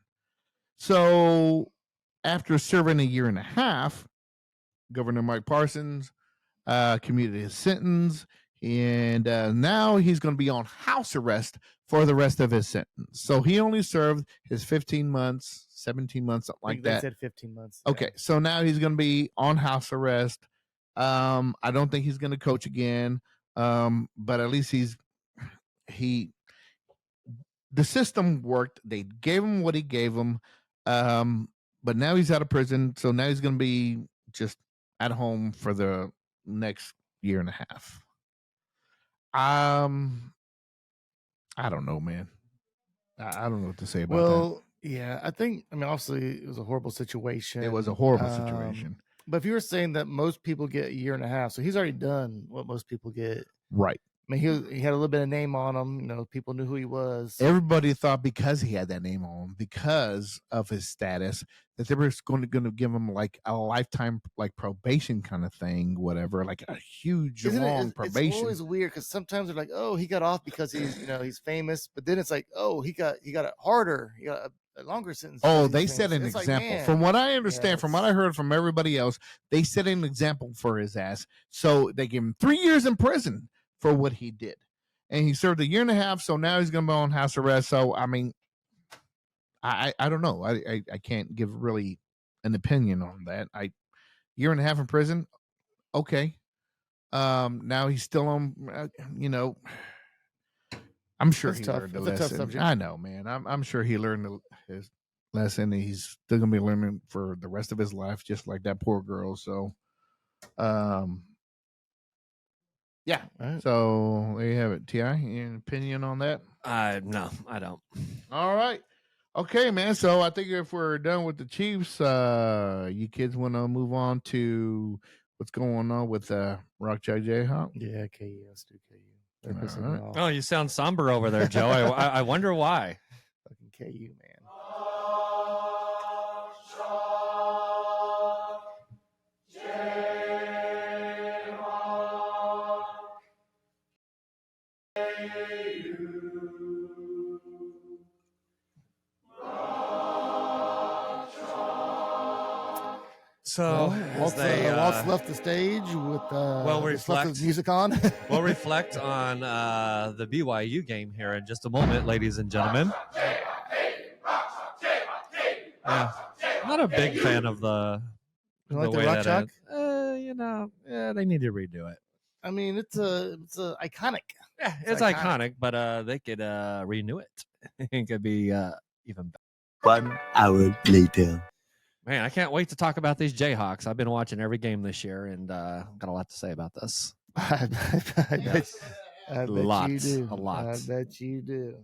So after serving a year and a half, Governor Mike Parsons commuted his sentence, and now he's going to be on house arrest for the rest of his sentence. So he only served his 15 months, 17 months, something like that. They said 15 months. Okay, so now he's going to be on house arrest. I don't think he's going to coach again, but at least the system worked. They gave him what he gave him, but now he's out of prison, so now he's going to be just at home for the next year and a half. I don't know, man. I don't know what to say about that. Well, yeah, obviously it was a horrible situation. It was a horrible situation. But if you were saying that most people get a year and a half, so he's already done what most people get. Right. I mean, he had a little bit of name on him. People knew who he was. Everybody thought because he had that name on him, because of his status, that they were going to give him like a lifetime, like probation kind of thing, whatever, like a huge long probation. It's always weird because sometimes they're like, "Oh, he got off because he's famous," but then it's like, "Oh, he got it harder. He got a longer sentence." Oh, they set an example. From what I understand, from what I heard from everybody else, they set an example for his ass. So they gave him 3 years in prison for what he did, and he served a year and a half. So now he's going to be on house arrest. So I mean, I don't know. I can't give really an opinion on that. Year and a half in prison. Okay. Now he's still on. I'm sure he learned the lesson. I know, man. I'm sure he learned his lesson. He's still gonna be learning for the rest of his life, just like that poor girl. So, yeah. Right. So there you have it. Ti, any opinion on that? No, I don't. All right. Okay, man. So I think if we're done with the Chiefs, you kids want to move on to what's going on with Rock Jayhawk? Yeah, KU. Let's do KU. Right. Oh, you sound somber over there, Joe. I wonder why. Fucking KU, man. So Walt's left the stage with just left his music on. we'll reflect on the BYU game here in just a moment, ladies and gentlemen. Not a big fan of the You like the way rock that chalk? they need to redo it. I mean, it's a iconic. Yeah, It's it's iconic, but they could renew it. It could be even better. 1 hour later. Man, I can't wait to talk about these Jayhawks. I've been watching every game this year, and got a lot to say about this. I bet A lot, you do. a lot. I bet you do.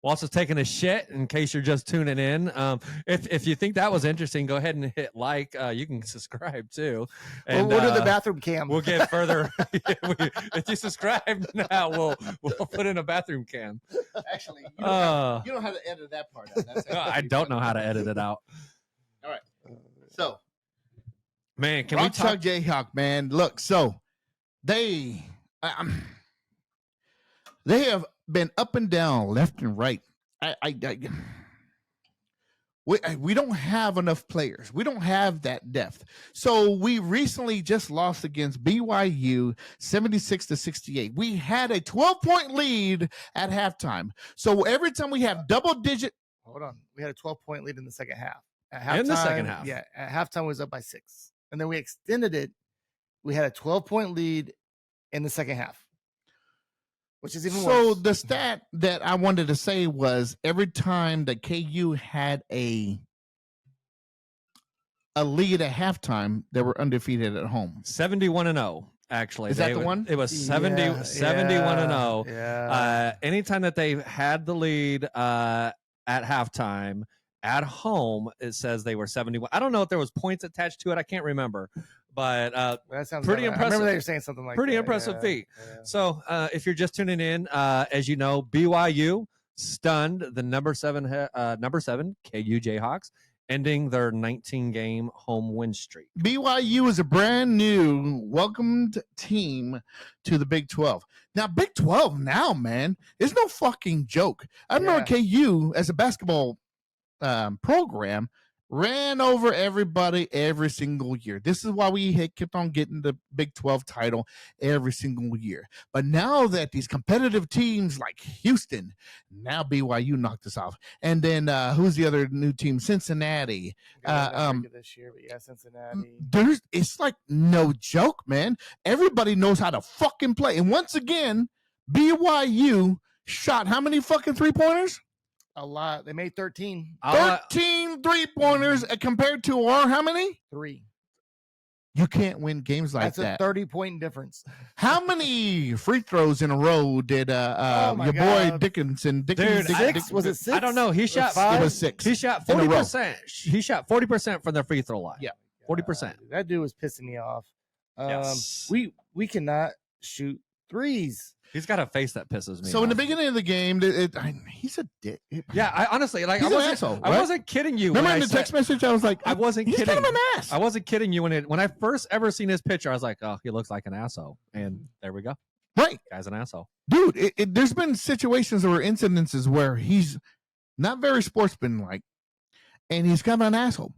Walt's is taking a shit. In case you're just tuning in, if you think that was interesting, go ahead and hit like. You can subscribe too. And We'll do the bathroom cam. We'll get further. If you subscribe now, we'll put in a bathroom cam. Actually, you don't have to edit that part out. That's I don't know how to edit it out. All right. So, Man, can we Rock talk? Chalk Jayhawk, man. Look, so they have been up and down, left and right. We don't have enough players. We don't have that depth. So we recently just lost against BYU 76-68. We had a 12-point lead at halftime. So every time we have double digit. Hold on. We had a 12-point lead in the second half. At halftime, In the second half. Yeah. At halftime, it was up by 6. And then we extended it. We had a 12-point lead in the second half, which is even So worse. the stat that I wanted to say was every time that KU had a lead at halftime, they were undefeated at home. 71-0. Actually, Is that the one? It was 71 and 0. Yeah. Anytime that they had the lead at halftime at home, it says they were 71. I don't know if there was points attached to it. I can't remember, but That sounds pretty about right. I impressive. remember they were saying something like pretty that. impressive Yeah, feat. yeah. So if you're just tuning in, as you know, BYU stunned the number seven KU Jayhawks, ending their 19-game home win streak. BYU is a brand new welcomed team to the Big 12. Now, Big 12 now, man, is no fucking joke. I remember KU as a basketball program ran over everybody every single year. This is why we kept on getting the Big 12 title every single year. But now that these competitive teams like Houston, now BYU knocked us off. And then who's the other new team? Cincinnati. This year, but yeah, Cincinnati. It's like no joke, man. Everybody knows how to fucking play. And once again, BYU shot how many fucking 3-pointers? A lot. They made 13. 13 3-pointers compared to our how many? 3. You can't win games like That's that. a 30-point difference. How many free throws in a row did my your boy God. Dickinson? Dude, Was it 6? I don't know. He shot It was 6. He shot in a row. 40%. He shot 40% from the free throw line. Yeah. 40%. That dude was pissing me off. Yes. We cannot shoot threes. He's got a face that pisses me So in the off. beginning of the game, he's a dick. Yeah, I honestly like. He's I an wasn't. asshole, I right? wasn't kidding you. Remember when in I the text said, message, I was like, I wasn't he's kidding. kind of an ass. I wasn't kidding you when I first ever seen his picture. I was like, oh, he looks like an asshole, and there we go. Right. Guy's an asshole. Dude, there's been situations or incidences where he's not very sportsmanlike, and he's kind of an asshole.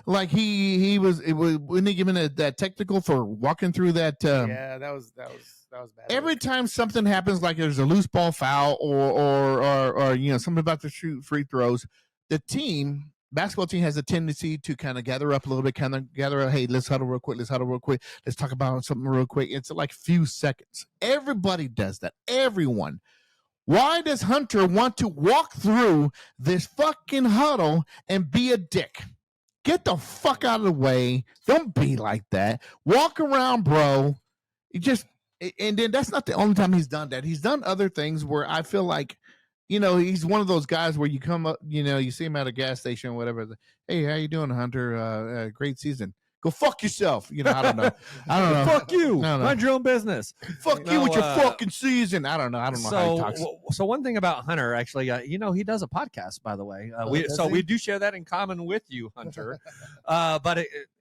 Like he was when they given that technical for walking through that. Yeah, that was bad. Every time something happens, like there's a loose ball foul or something about the shoot free throws, the basketball team has a tendency to kind of gather up a little bit, hey, let's huddle real quick, let's talk about something real quick. It's like few seconds. Everybody does that. Everyone. Why does Hunter want to walk through this fucking huddle and be a dick? Get the fuck out of the way. Don't be like that. Walk around, bro. And then that's not the only time he's done that. He's done other things where I feel like, he's one of those guys where you come up, you see him at a gas station or whatever. Hey, how you doing, Hunter? Great season. Go fuck yourself. You know, I don't know. I don't know. Fuck you. I don't know. Mind your own business. Fuck you No, with your fucking season. I don't know. I don't know how he talks. So one thing about Hunter, actually, he does a podcast, by the way. We do share that in common with you, Hunter.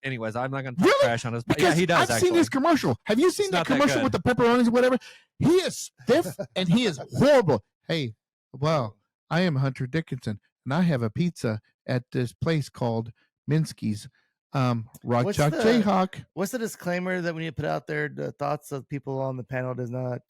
Anyways, I'm not going to Really? crash on his. Because Yeah, he does. I've actually. seen his commercial. Have you seen It's that not that commercial good. with the pepperonis or whatever? He is stiff and he is horrible. Hey, well, I am Hunter Dickinson and I have a pizza at this place called Minsky's. Rock What's Chalk the- Jayhawk. What's the disclaimer that we need to put out there? The thoughts of people on the panel does not.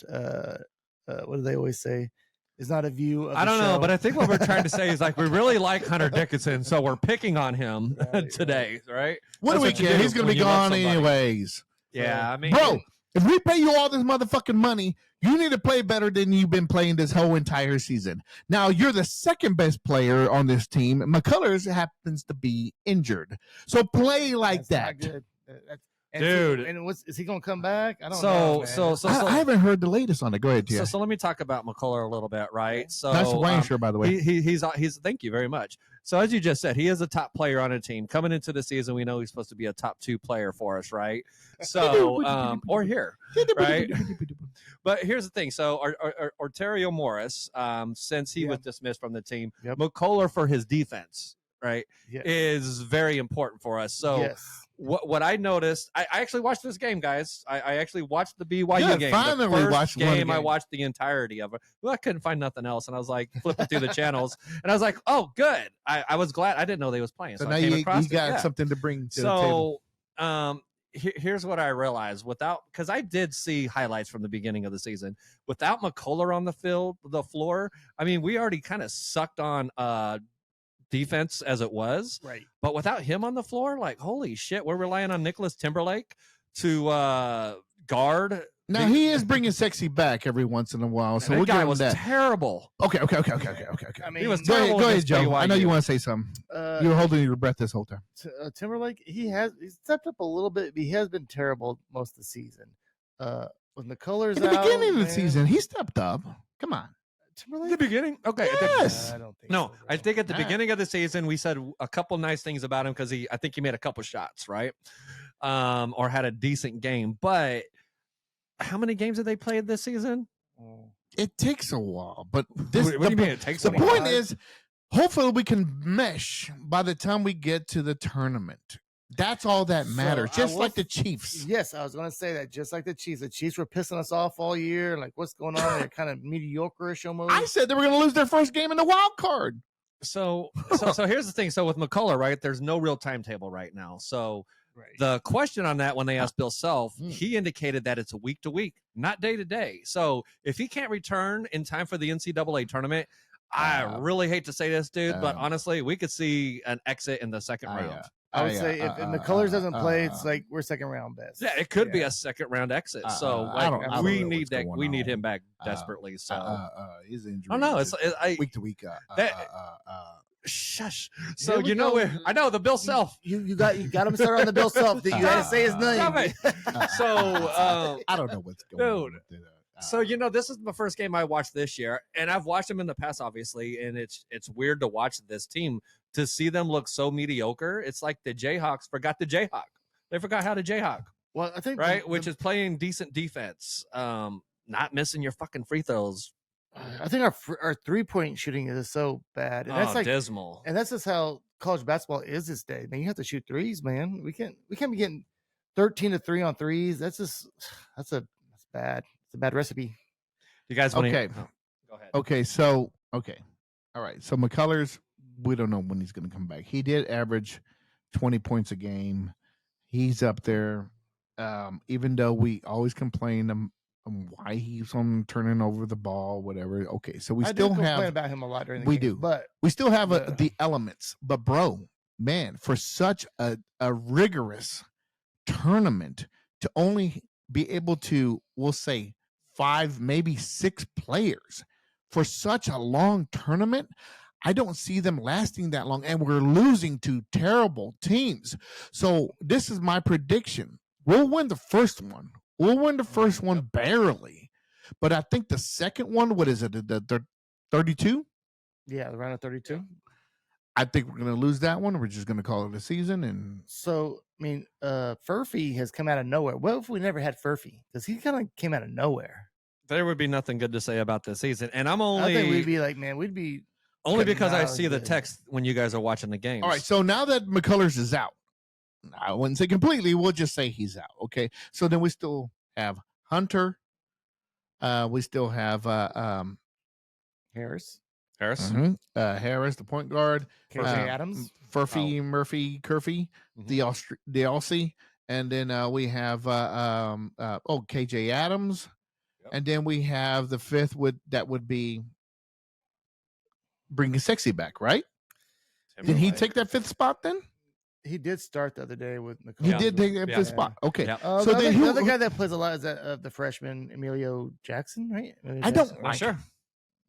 What do they always say? Is not a view. Of I the don't know, show. but I think what we're trying to say is like we really like Hunter Dickinson, so we're picking on him Right, today, right? What do That's we what you care? do He's going to when be you love gone somebody. anyways. Yeah, I mean, Bro, if we pay you all this motherfucking money, you need to play better than you've been playing this whole entire season. Now, you're the second best player on this team. McCullers happens to be injured. So play like That's not that. good. Dude. Is he gonna come back? I don't so know. so so I haven't heard the latest on it. Go ahead, so, Tia. so let me talk about McCullough a little bit, right? So Nice Wayne shirt, by the way. he's thank you very much. So as you just said, he is a top player on a team. Coming into the season, we know he's supposed to be a top 2 player for us, right? So or here, right? But here's the thing. So Arterio Morris, since he Yeah. was dismissed from the team, Yep. McCullough for his defense, right, Yes. is very important for us. So Yes. what I noticed, I actually watched this game, guys. I actually watched the BYU Good, game. finally the first watched one game I game. watched the entirety of it. Well, I couldn't find nothing else, and I was like flipping through the channels, and I was like, "Oh, good." I was glad. I didn't know they was playing, So so now I came you across it. got Yeah. something to bring to the table. So, here's what I realized because I did see highlights from the beginning of the season. Without McCullough on the floor, I mean, we already kind of sucked on defense as it was. Right. But without him on the floor, like, holy shit, we're relying on Nicholas Timberlake to guard. Now, he is bringing sexy back every once in a while, so that we'll give guy him was that. terrible. Okay. I mean, He was Go ahead, terrible go ahead, against Joe. I know BYU. you want to say something. You were holding your breath this whole time. Timberlake, he's stepped up a little bit, but he has been terrible most of the season. With McCullers At the out, beginning of the man, season, he stepped up. Come on. Timberlake. The beginning? Okay. Yes. I don't think No, so, I bro. think at the Nah. beginning of the season we said a couple nice things about him because I think he made a couple shots, right? Or had a decent game. But how many games have they played this season? It takes a while, but this What do you mean it takes the a while? point is, hopefully we can mesh by the time we get to the tournament. That's all that So, matters. I Just will- like the Chiefs. Yes, I was going to say that. Just like the Chiefs were pissing us off all year. Like, what's going on? They're kind of mediocre-ish almost. I said they were going to lose their first game in the wild card. So here's the thing. So with McCullough, right, there's no real timetable right now. So Right. the question on that, when they asked Bill Self, Hmm. he indicated that it's week to week, not day to day. So if he can't return in time for the NCAA tournament, I really hate to say this, dude, but honestly, we could see an exit in the second round. I would say if McCullers doesn't play, it's like we're second round best. Yeah, it could be Yeah. a second round exit. So I don't we know need what's that. going We need on. him back desperately. So his injury. I don't know. is I week to week. shush. So Here we you know, go. I know the Bill Self. You got him started on the Bill Self. That you had to say his name. Stop it. So I don't know what's going on. Dude. With it. So you know, this is the first game I watched this year, and I've watched them in the past, obviously, and it's weird to watch this team to see them look so mediocre. It's like the Jayhawks forgot the Jayhawk. They forgot how to Jayhawk, Well, I think right? Which is playing decent defense, not missing your fucking free throws. I think our 3-point shooting is so bad, and that's like dismal. and that's just how college basketball is this day. Man, you have to shoot threes, man. We can't be getting 13 to 3 on threes. That's bad. It's a bad recipe. You guys want Okay. Go ahead. Okay, so all right. So McCullers, we don't know when he's going to come back. He did average 20 points a game. He's up there. Even though we always complain why he's on turning over the ball, whatever. Okay, so we I still do complain have about him a lot during the we game, do. but we still have Yeah. the elements. But bro, man, for such a rigorous tournament to only be able to, we'll say 5, maybe 6 players for such a long tournament, I don't see them lasting that long, and we're losing to terrible teams. So this is my prediction. We'll win the first one. We'll win the first one barely. But I think the second one, what is it? The 32? yeah, around 32. I think we're going to lose that one. We're just going to call it a season. And So, I mean, Furphy has come out of nowhere. What if we never had Furphy? Because he kind of came out of nowhere. There would be nothing good to say about this season, and I'm I think we'd only be like, man, we'd be only cutting because I out see the good. text when you guys are watching the games. all right. So now that McCullers is out, I wouldn't say completely. We'll just say he's out. Okay. So then we still have Hunter. We still have Harris, Harris. Harris, the point guard. KJ Adams. Furphy, Murphy, Curfy, Mhm. the Aussie, and then we have KJ Adams, Yep. and then we have the fifth that would be bringing Sexy back, right? Did he take that fifth spot then? He did start the other day with McCullers. He did take that Yeah. fifth spot. Okay, Yeah. so the then other, who? the other guy that plays a lot is that the freshman Emilio Jackson, right? Emilio I don't Jackson? like Sure.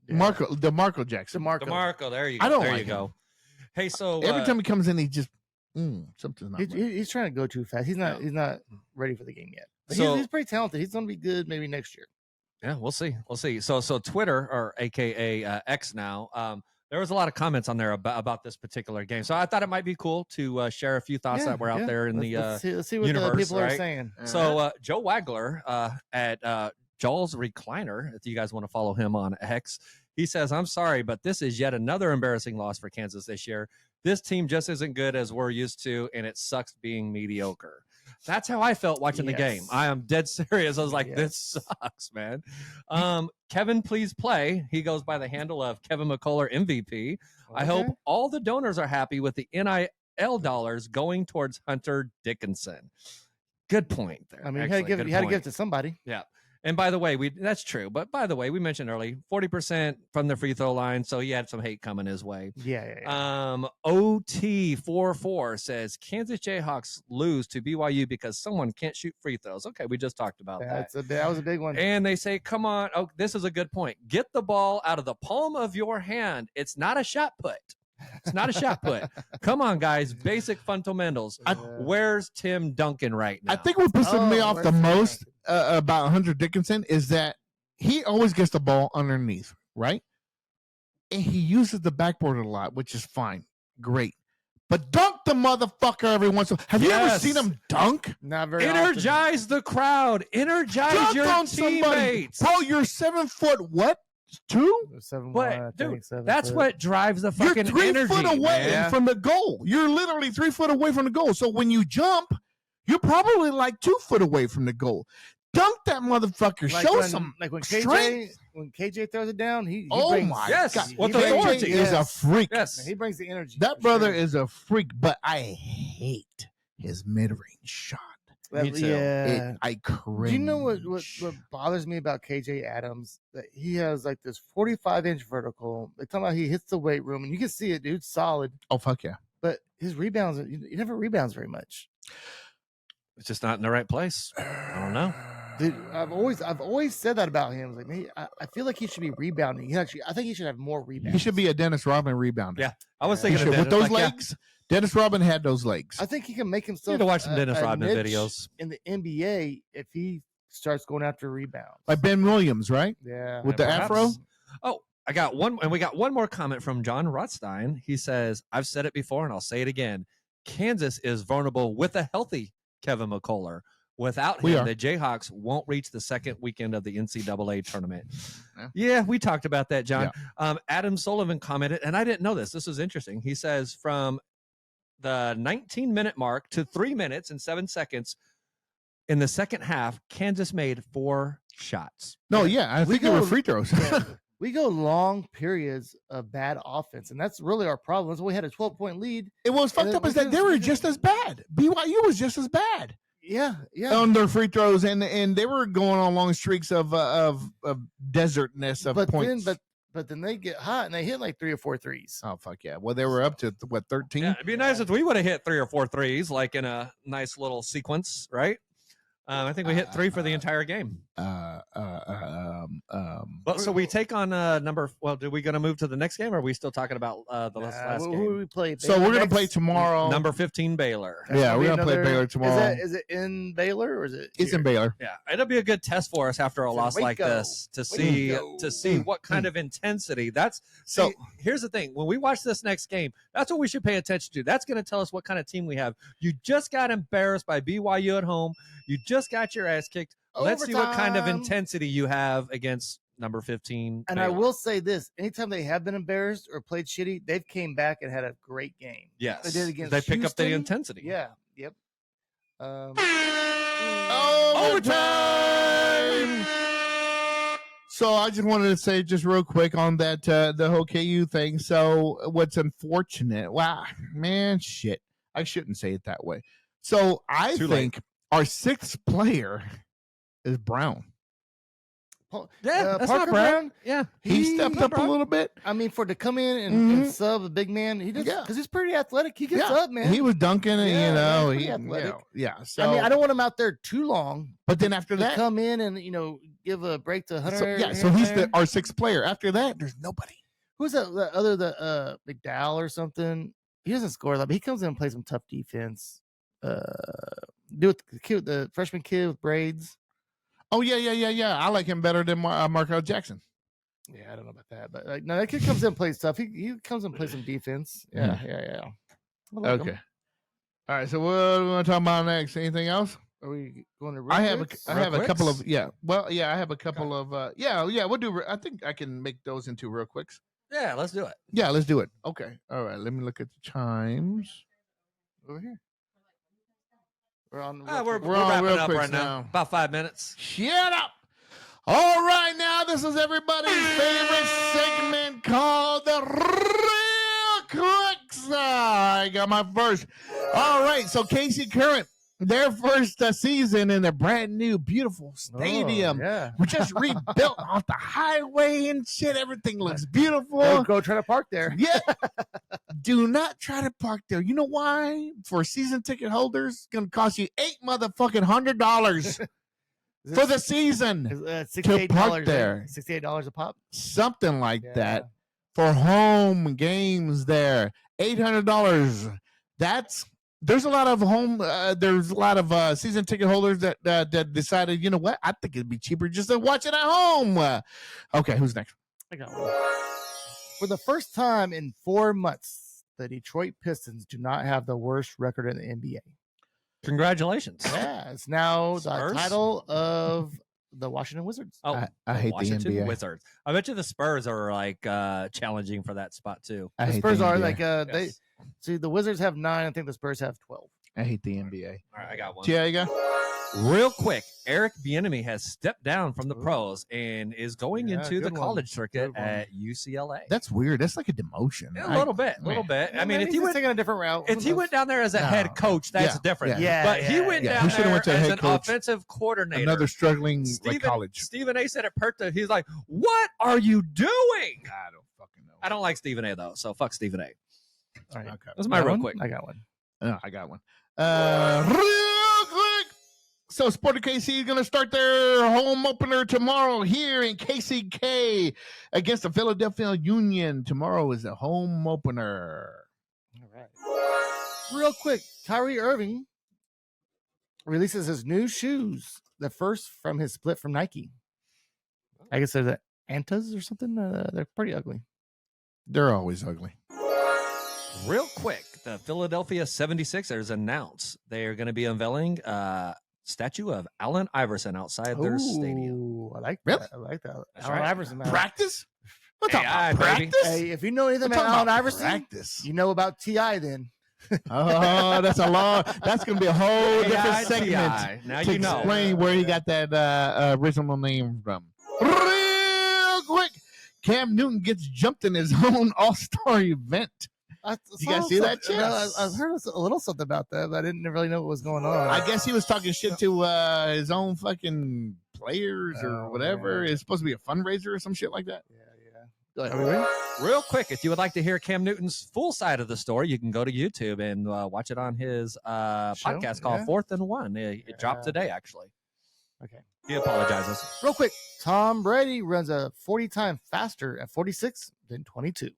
Yeah. Marco Jackson. DeMarco. DeMarco, there you go. I don't there like you go. Hey, so Every time he comes in, he just something's not right. He's trying to go too fast. He's not ready for the game yet. But So- he's pretty talented. He's going to be good maybe next year. yeah, we'll see. We'll see. So Twitter, or AKA X now, there was a lot of comments on there about this particular game. So I thought it might be cool to share a few thoughts that were out there in let's see what universe, the people are right? saying. So Joe Wagler at Joel's Recliner, if you guys want to follow him on X, he says, "I'm sorry, but this is yet another embarrassing loss for Kansas this year. This team just isn't good as we're used to, and it sucks being mediocre." That's how I felt watching the game. Yes. I am dead serious. I was like, this Yes. sucks, man. Kevin, please play. He goes by the handle of Kevin McCullough MVP. I hope Okay. all the donors are happy with the NIL dollars going towards Hunter Dickinson. Good point there. I mean, Actually, you had to give it to somebody. Yeah. And by the way, that's true. But by the way, we mentioned early 40% from the free throw line. So he had some hate coming his way. Yeah. OT44 says Kansas Jayhawks lose to BYU because someone can't shoot free throws. Okay, we just talked about that. That was a big one. And they say, come on. Oh, this is a good point. Get the ball out of the palm of your hand. It's not a shot put. It's not a shot put. Come on, guys. Basic fundamentals. Where's Tim Duncan right now? I think what pisses me off where's the Tim most about Hunter Dickinson is that he always gets the ball underneath, right? And he uses the backboard a lot, which is fine, great. But dunk the motherfucker every once in a while. Have you ever Yes. seen him dunk? Not very often. Energize the crowd. Energize Dunk your on somebody. teammates. Bro, you're 7 foot what? 2? 7'1", But, I dude, think, 7 That's foot. what drives the You're fucking 3 energy, foot away man. from the goal. You're literally 3 foot away from the goal. So when you jump, you're probably like 2 foot away from the goal. Dunk that motherfucker. Like Show when, some like when strength. KJ throws it down, he Oh brings, my Yes, God. with he brings- authority. is a yes. freak. Yes. He brings the energy. That for brother sure. is a freak, but I hate his mid-range shot. Me too. Yeah. I cringe. Do you know what bothers me about KJ Adams? That he has like this 45-inch vertical. They talk about he hits the weight room, and you can see it, dude, solid. Oh fuck yeah! But his rebounds, he never rebounds very much. It's just not in the right place. I don't know. Dude, I've always said that about him. Like, man, I feel like he should be rebounding. I think he should have more rebounds. He should be a Dennis Rodman rebounder. Yeah, I was Yeah. He thinking should. of With Dennis, those like, yeah, legs. Dennis Rodman had those legs. I think he can make you himself. need to watch some Dennis a Rodman niche videos. in the NBA if he starts going after rebounds. Like Ben Williams, right? Yeah, With the Perhaps. afro. Oh, I got one, and we got one more comment from John Rothstein. He says, "I've said it before, and I'll say it again. Kansas is vulnerable with a healthy Kevin McCullough. Without We him, are. the Jayhawks won't reach the second weekend of the NCAA tournament." Yeah. Yeah, we talked about that, John. Adam Sullivan commented, and I didn't know this. This is interesting. He says, from the 19-minute mark to 3 minutes and 7 seconds in the second half, Kansas made 4 shots. No, yeah, I We think they were go- free throws. Yeah, we go long periods of bad offense, and that's really our problem. So we had a 12-point lead. It was fucked then up we is that just- they we were just- just as bad. BYU was just as bad Yeah. on their free throws, and they were going on long streaks of desertness of But points. then they get hot and they hit like 3 or 4 threes. Oh fuck yeah! Well, they were up to what 13. Yeah, it'd be nice if we would have hit 3 or 4 threes, like in a nice little sequence, right? I think we hit 3 for the entire game. So we take on number. Well, are we going to move to the next game, or are we still talking about the last who game? we play? So we're gonna play tomorrow. Number 15 Baylor. Yeah, we're gonna play Baylor tomorrow. Is it in Baylor or is it? It's in Baylor. Yeah, it'll be a good test for us after a So loss like Waco. this to see what kind of intensity. So Here's the thing: when we watch this next game, that's what we should pay attention to. That's going to tell us what kind of team we have. You just got embarrassed by BYU at home. You just got your ass kicked. Let's see what kind of Overtime. intensity you have against number 15. And I Baylor. will say this: anytime they have been embarrassed or played shitty, they've came back and had a great game. Yes, They did against they pick up the Houston. intensity. Yeah. Yep. overtime. So I just wanted to say just real quick on that the whole KU thing. So what's unfortunate? Wow, man, shit. I shouldn't say it that way. So I Too think our 6th player is Brown. Yeah, that's Parker not bad. Brown. Yeah, He stepped up a little bit. I mean, to come in and sub a big man, he does Yeah. because he's pretty athletic. He gets up, man. He was dunking, and Yeah, you know, man, pretty he, athletic. yeah. So I mean, I don't want him out there too long. But then after To that, come in and give a break to Hunter. so he's our 6th player. After that, there's nobody. Who's that? The McDowell or something. He doesn't score a lot, but he comes in and plays some tough defense. Do it the freshman kid with braids. Oh yeah. I like him better than Markel Jackson. Yeah, I don't know about that, but no, that kid comes in and plays tough. He comes in and plays some defense. Yeah. I like him. Okay. All right. So what are we going to talk about next? Anything else? Are we going to? I have a couple of quicks? I have a couple of we'll do. I think I can make those into real quicks. yeah. Let's do it. Yeah, let's do it. Okay. All right. Let me look at the chimes over here. We're on. We're We're on wrapping real up quick right now. now. About 5 minutes. Shut up. All right, now this is everybody's favorite segment called the Real Quicks. I got my first. All right, so Casey Current, their first season in a brand new, beautiful stadium. Yeah. We just rebuilt off the highway and shit. Everything looks beautiful. Go try to park there. Yeah. Do not try to park there. You know why? For season ticket holders, it's going to cost you $100 for the season. $68 park there. $68 a pop. Something like Yeah. that for home games there. $800. There's a lot of season ticket holders that decided, you know what? I think it'd be cheaper just to watch it at home. Okay, who's next? I got one. For the first time in 4 months, the Detroit Pistons do not have the worst record in the NBA. Congratulations. Yeah, it's now the Spurs? title of the Washington Wizards. Oh, I hate the Washington NBA. Wizards. I bet you the Spurs are like challenging for that spot too. I The hate Spurs the are NBA. like they Yes. see the Wizards have 9. I think the Spurs have 12. I hate the NBA. All right, I got one. Yeah, you got. Real quick, Eric Bieniemy has stepped down from the pros and is going Yeah, into the good one. college circuit Good one. at UCLA. That's weird. That's like a demotion. A little bit. I mean, if he's he went, taking a different route, if he went down there as a No. head coach, that's Yeah, different. yeah. but he went yeah. down He should've there went to as head an coach. offensive coordinator. Another struggling Stephen, college. Stephen A. said at Perta, he's like, "What are you doing?" I don't fucking know. I don't like Stephen A. though, so fuck Stephen A. All right. Okay. That's my Got real one? quick. I got one. I got one. Real quick. So Sporty KC is going to start their home opener tomorrow here in KCK against the Philadelphia Union. Tomorrow is the home opener. All right. Real quick, Kyrie Irving releases his new shoes, the first from his split from Nike. I guess they're the Antas or something. They're pretty ugly. They're always ugly. Real quick, the Philadelphia 76ers announced they are going to be unveiling a statue of Allen Iverson outside their stadium. Ooh, I like Really? that. I like that. That's Allen right. Iverson, man. Practice? We're talking AI, about baby. practice? Hey, if you know anything We're about talking Allen about Iverson, practice. you know about T.I. then. Oh, that's going to be a whole different AI, segment TI. Now to you know. explain where he got that original name from. Real quick, Cam Newton gets jumped in his own All-Star event. You guys see that, shit? Chance? I've heard a little something about that, but I didn't really know what was going on. I guess he was talking shit to his own fucking players or Oh, whatever. man. It's supposed to be a fundraiser or some shit like that. Yeah. Go ahead. Are we ready? Real quick, if you would like to hear Cam Newton's full side of the story, you can go to YouTube and watch it on his podcast called Yeah. 4th and 1. It dropped Yeah. today, actually. Okay. He apologizes. Real quick, Tom Brady runs a 40 times faster at 46 than 22.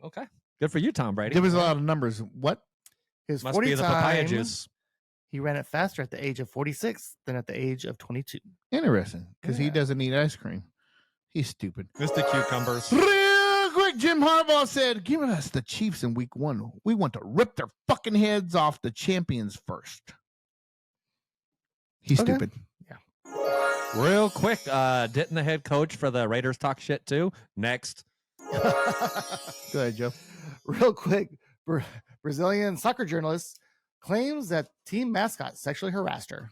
Okay. Good for you, Tom Brady. There was a lot of numbers. What? His Must 40 be the papaya time, juice. he ran it faster at the age of 46 than at the age of 22. Interesting, because he Yeah. doesn't eat ice cream. He's stupid. Mr. Cucumbers. Real quick, Jim Harbaugh said, "Give us the Chiefs in week 1. We want to rip their fucking heads off the champions first." He's Okay. stupid. Real quick, didn't the head coach for the Raiders talk shit too? Next. Go ahead, Joe. Real quick, Brazilian soccer journalist claims that team mascot sexually harassed her.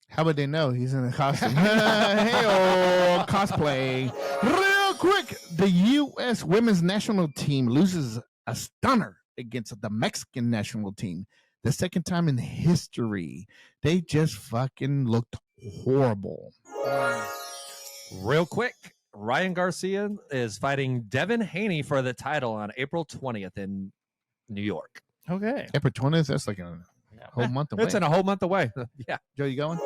How would they know he's in a costume? Hey, cosplay. Real quick, the U.S. women's national team loses a stunner against the Mexican national team. The second time in history. They just fucking looked horrible. Real quick, Ryan Garcia is fighting Devin Haney for the title on April 20th in New York. Okay. April 20th, that's like a whole month away. It's in a whole month away. Yeah. Joe, you going?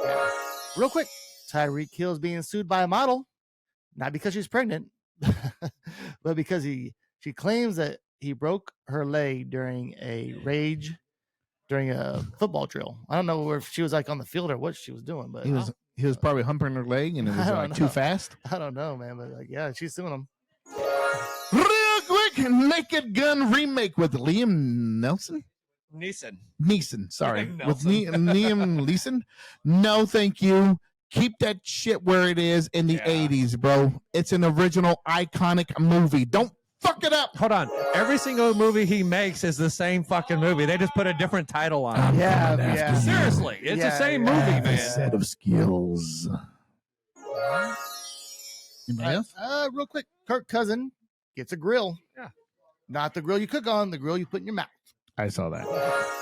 Real quick, Tyreek Hill is being sued by a model, not because she's pregnant, but because she claims that he broke her leg during a football drill. I don't know if she was like on the field or what she was doing, but He was probably humping her leg and it was I don't like know. too fast. I don't know, man. But like, yeah, she's suing him. Real quick, Naked Gun remake with Liam Neeson. Sorry, with Liam Neeson. No, thank you. Keep that shit where it is in the 80s, bro. It's an original, iconic movie. Don't fuck it up. Hold on. Every single movie he makes is the same fucking movie. They just put a different title on it. Yeah. Seriously. It's the same movie, A man. set of skills. Anybody else? Real quick, Kirk Cousin gets a grill. Yeah. Not the grill you cook on, the grill you put in your mouth. I saw that.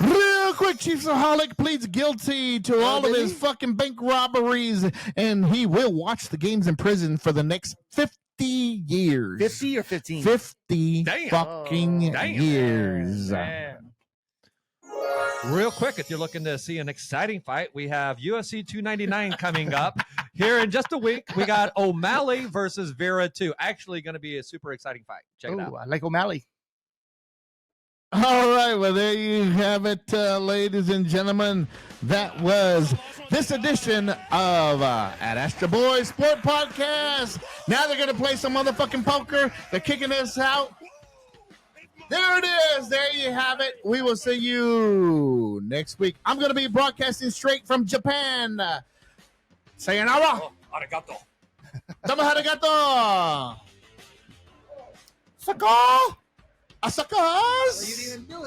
Real quick, Chiefsaholic pleads guilty to all of did his he? fucking bank robberies, and he will watch the games in prison for the next 50 years. 50 or 15? 50 Damn. fucking Damn. years. Man. Real quick, if you're looking to see an exciting fight, we have UFC 299 coming up here in just a week. We got O'Malley versus Vera 2. Actually going to be a super exciting fight. Check it out. Oh, I like O'Malley. All right, well, there you have it, ladies and gentlemen. That was this edition of At Astro Boys Sport Podcast. Now they're going to play some motherfucking poker. They're kicking us out. There it is. There you have it. We will see you next week. I'm going to be broadcasting straight from Japan. Sayonara. Arigato. Domo arigato. Saka. Asakas. You didn't do